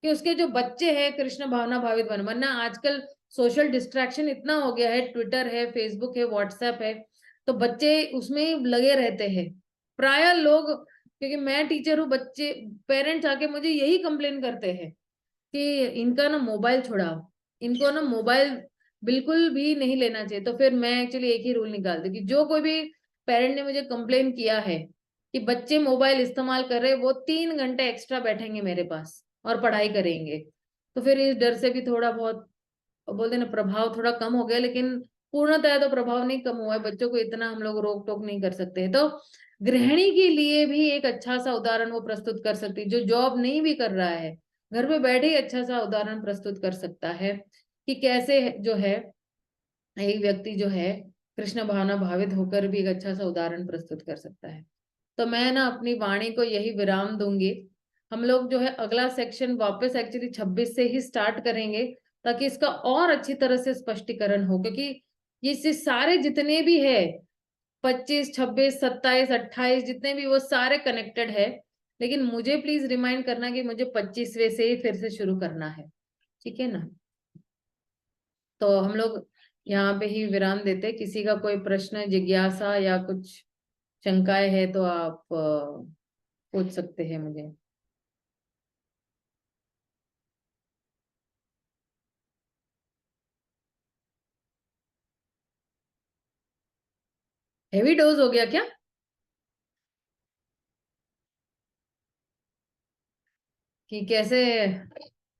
S1: कि उसके जो बच्चे हैं कृष्ण भावना भावित बन। वरना आजकल सोशल डिस्ट्रैक्शन इतना हो गया है, ट्विटर है, फेसबुक है, व्हाट्सएप है, तो बच्चे उसमें लगे रहते हैं प्राय लोग। क्योंकि मैं टीचर हूँ, बच्चे पेरेंट्स आके मुझे यही कंप्लेन करते हैं कि इनका ना मोबाइल छुड़ाओ, इनको ना मोबाइल बिल्कुल भी नहीं लेना चाहिए। तो फिर मैं एक्चुअली एक ही रूल निकालती कि जो कोई भी पेरेंट ने मुझे कंप्लेन किया है कि बच्चे मोबाइल इस्तेमाल कर रहे, वो 3 घंटे एक्स्ट्रा बैठेंगे मेरे पास और पढ़ाई करेंगे। तो फिर इस डर से भी थोड़ा बहुत बोलते ना प्रभाव थोड़ा कम हो गया, लेकिन पूर्णतः तो प्रभाव नहीं कम हुआ है। बच्चों को इतना हम लोग रोक टोक नहीं कर सकते। तो गृहिणी के लिए भी एक अच्छा सा उदाहरण वो प्रस्तुत कर सकती है, जो जॉब नहीं भी कर रहा है घर पे बैठे ही अच्छा सा उदाहरण प्रस्तुत कर सकता है कि कैसे जो है एक व्यक्ति जो है कृष्ण भावना भावित होकर भी एक अच्छा सा उदाहरण प्रस्तुत कर सकता है। तो मैं ना अपनी वाणी को यही विराम दूंगी। हम लोग जो है अगला सेक्शन वापस एक्चुअली 26 से ही स्टार्ट करेंगे, ताकि इसका और अच्छी तरह से स्पष्टीकरण हो, क्योंकि ये सारे जितने भी है 25, 26, 27, 28 जितने भी, वो सारे कनेक्टेड है। लेकिन मुझे प्लीज रिमाइंड करना कि मुझे 25वें से ही फिर से शुरू करना है, ठीक है ना। तो हम लोग यहाँ पे ही विराम देते। किसी का कोई प्रश्न, जिज्ञासा या कुछ शंकाएं है तो आप पूछ सकते हैं मुझे। हेवी डोज हो गया क्या? कि कैसे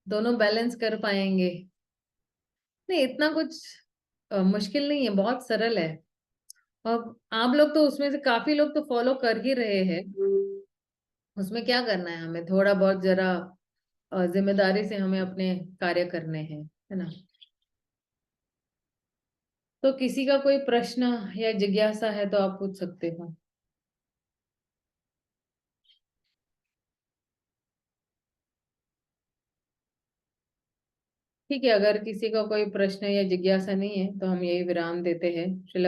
S1: दोनों बैलेंस कर पाएंगे? नहीं, इतना कुछ मुश्किल नहीं है, बहुत सरल है। और आप लोग तो उसमें से काफी लोग तो फॉलो कर ही रहे हैं। उसमें क्या करना है, हमें थोड़ा बहुत जरा जिम्मेदारी से हमें अपने कार्य करने हैं, है ना। तो किसी का कोई प्रश्न या जिज्ञासा है तो आप पूछ सकते हो। ठीक है, अगर किसी का कोई प्रश्न या जिज्ञासा नहीं है तो हम यही विराम देते हैं। श्रील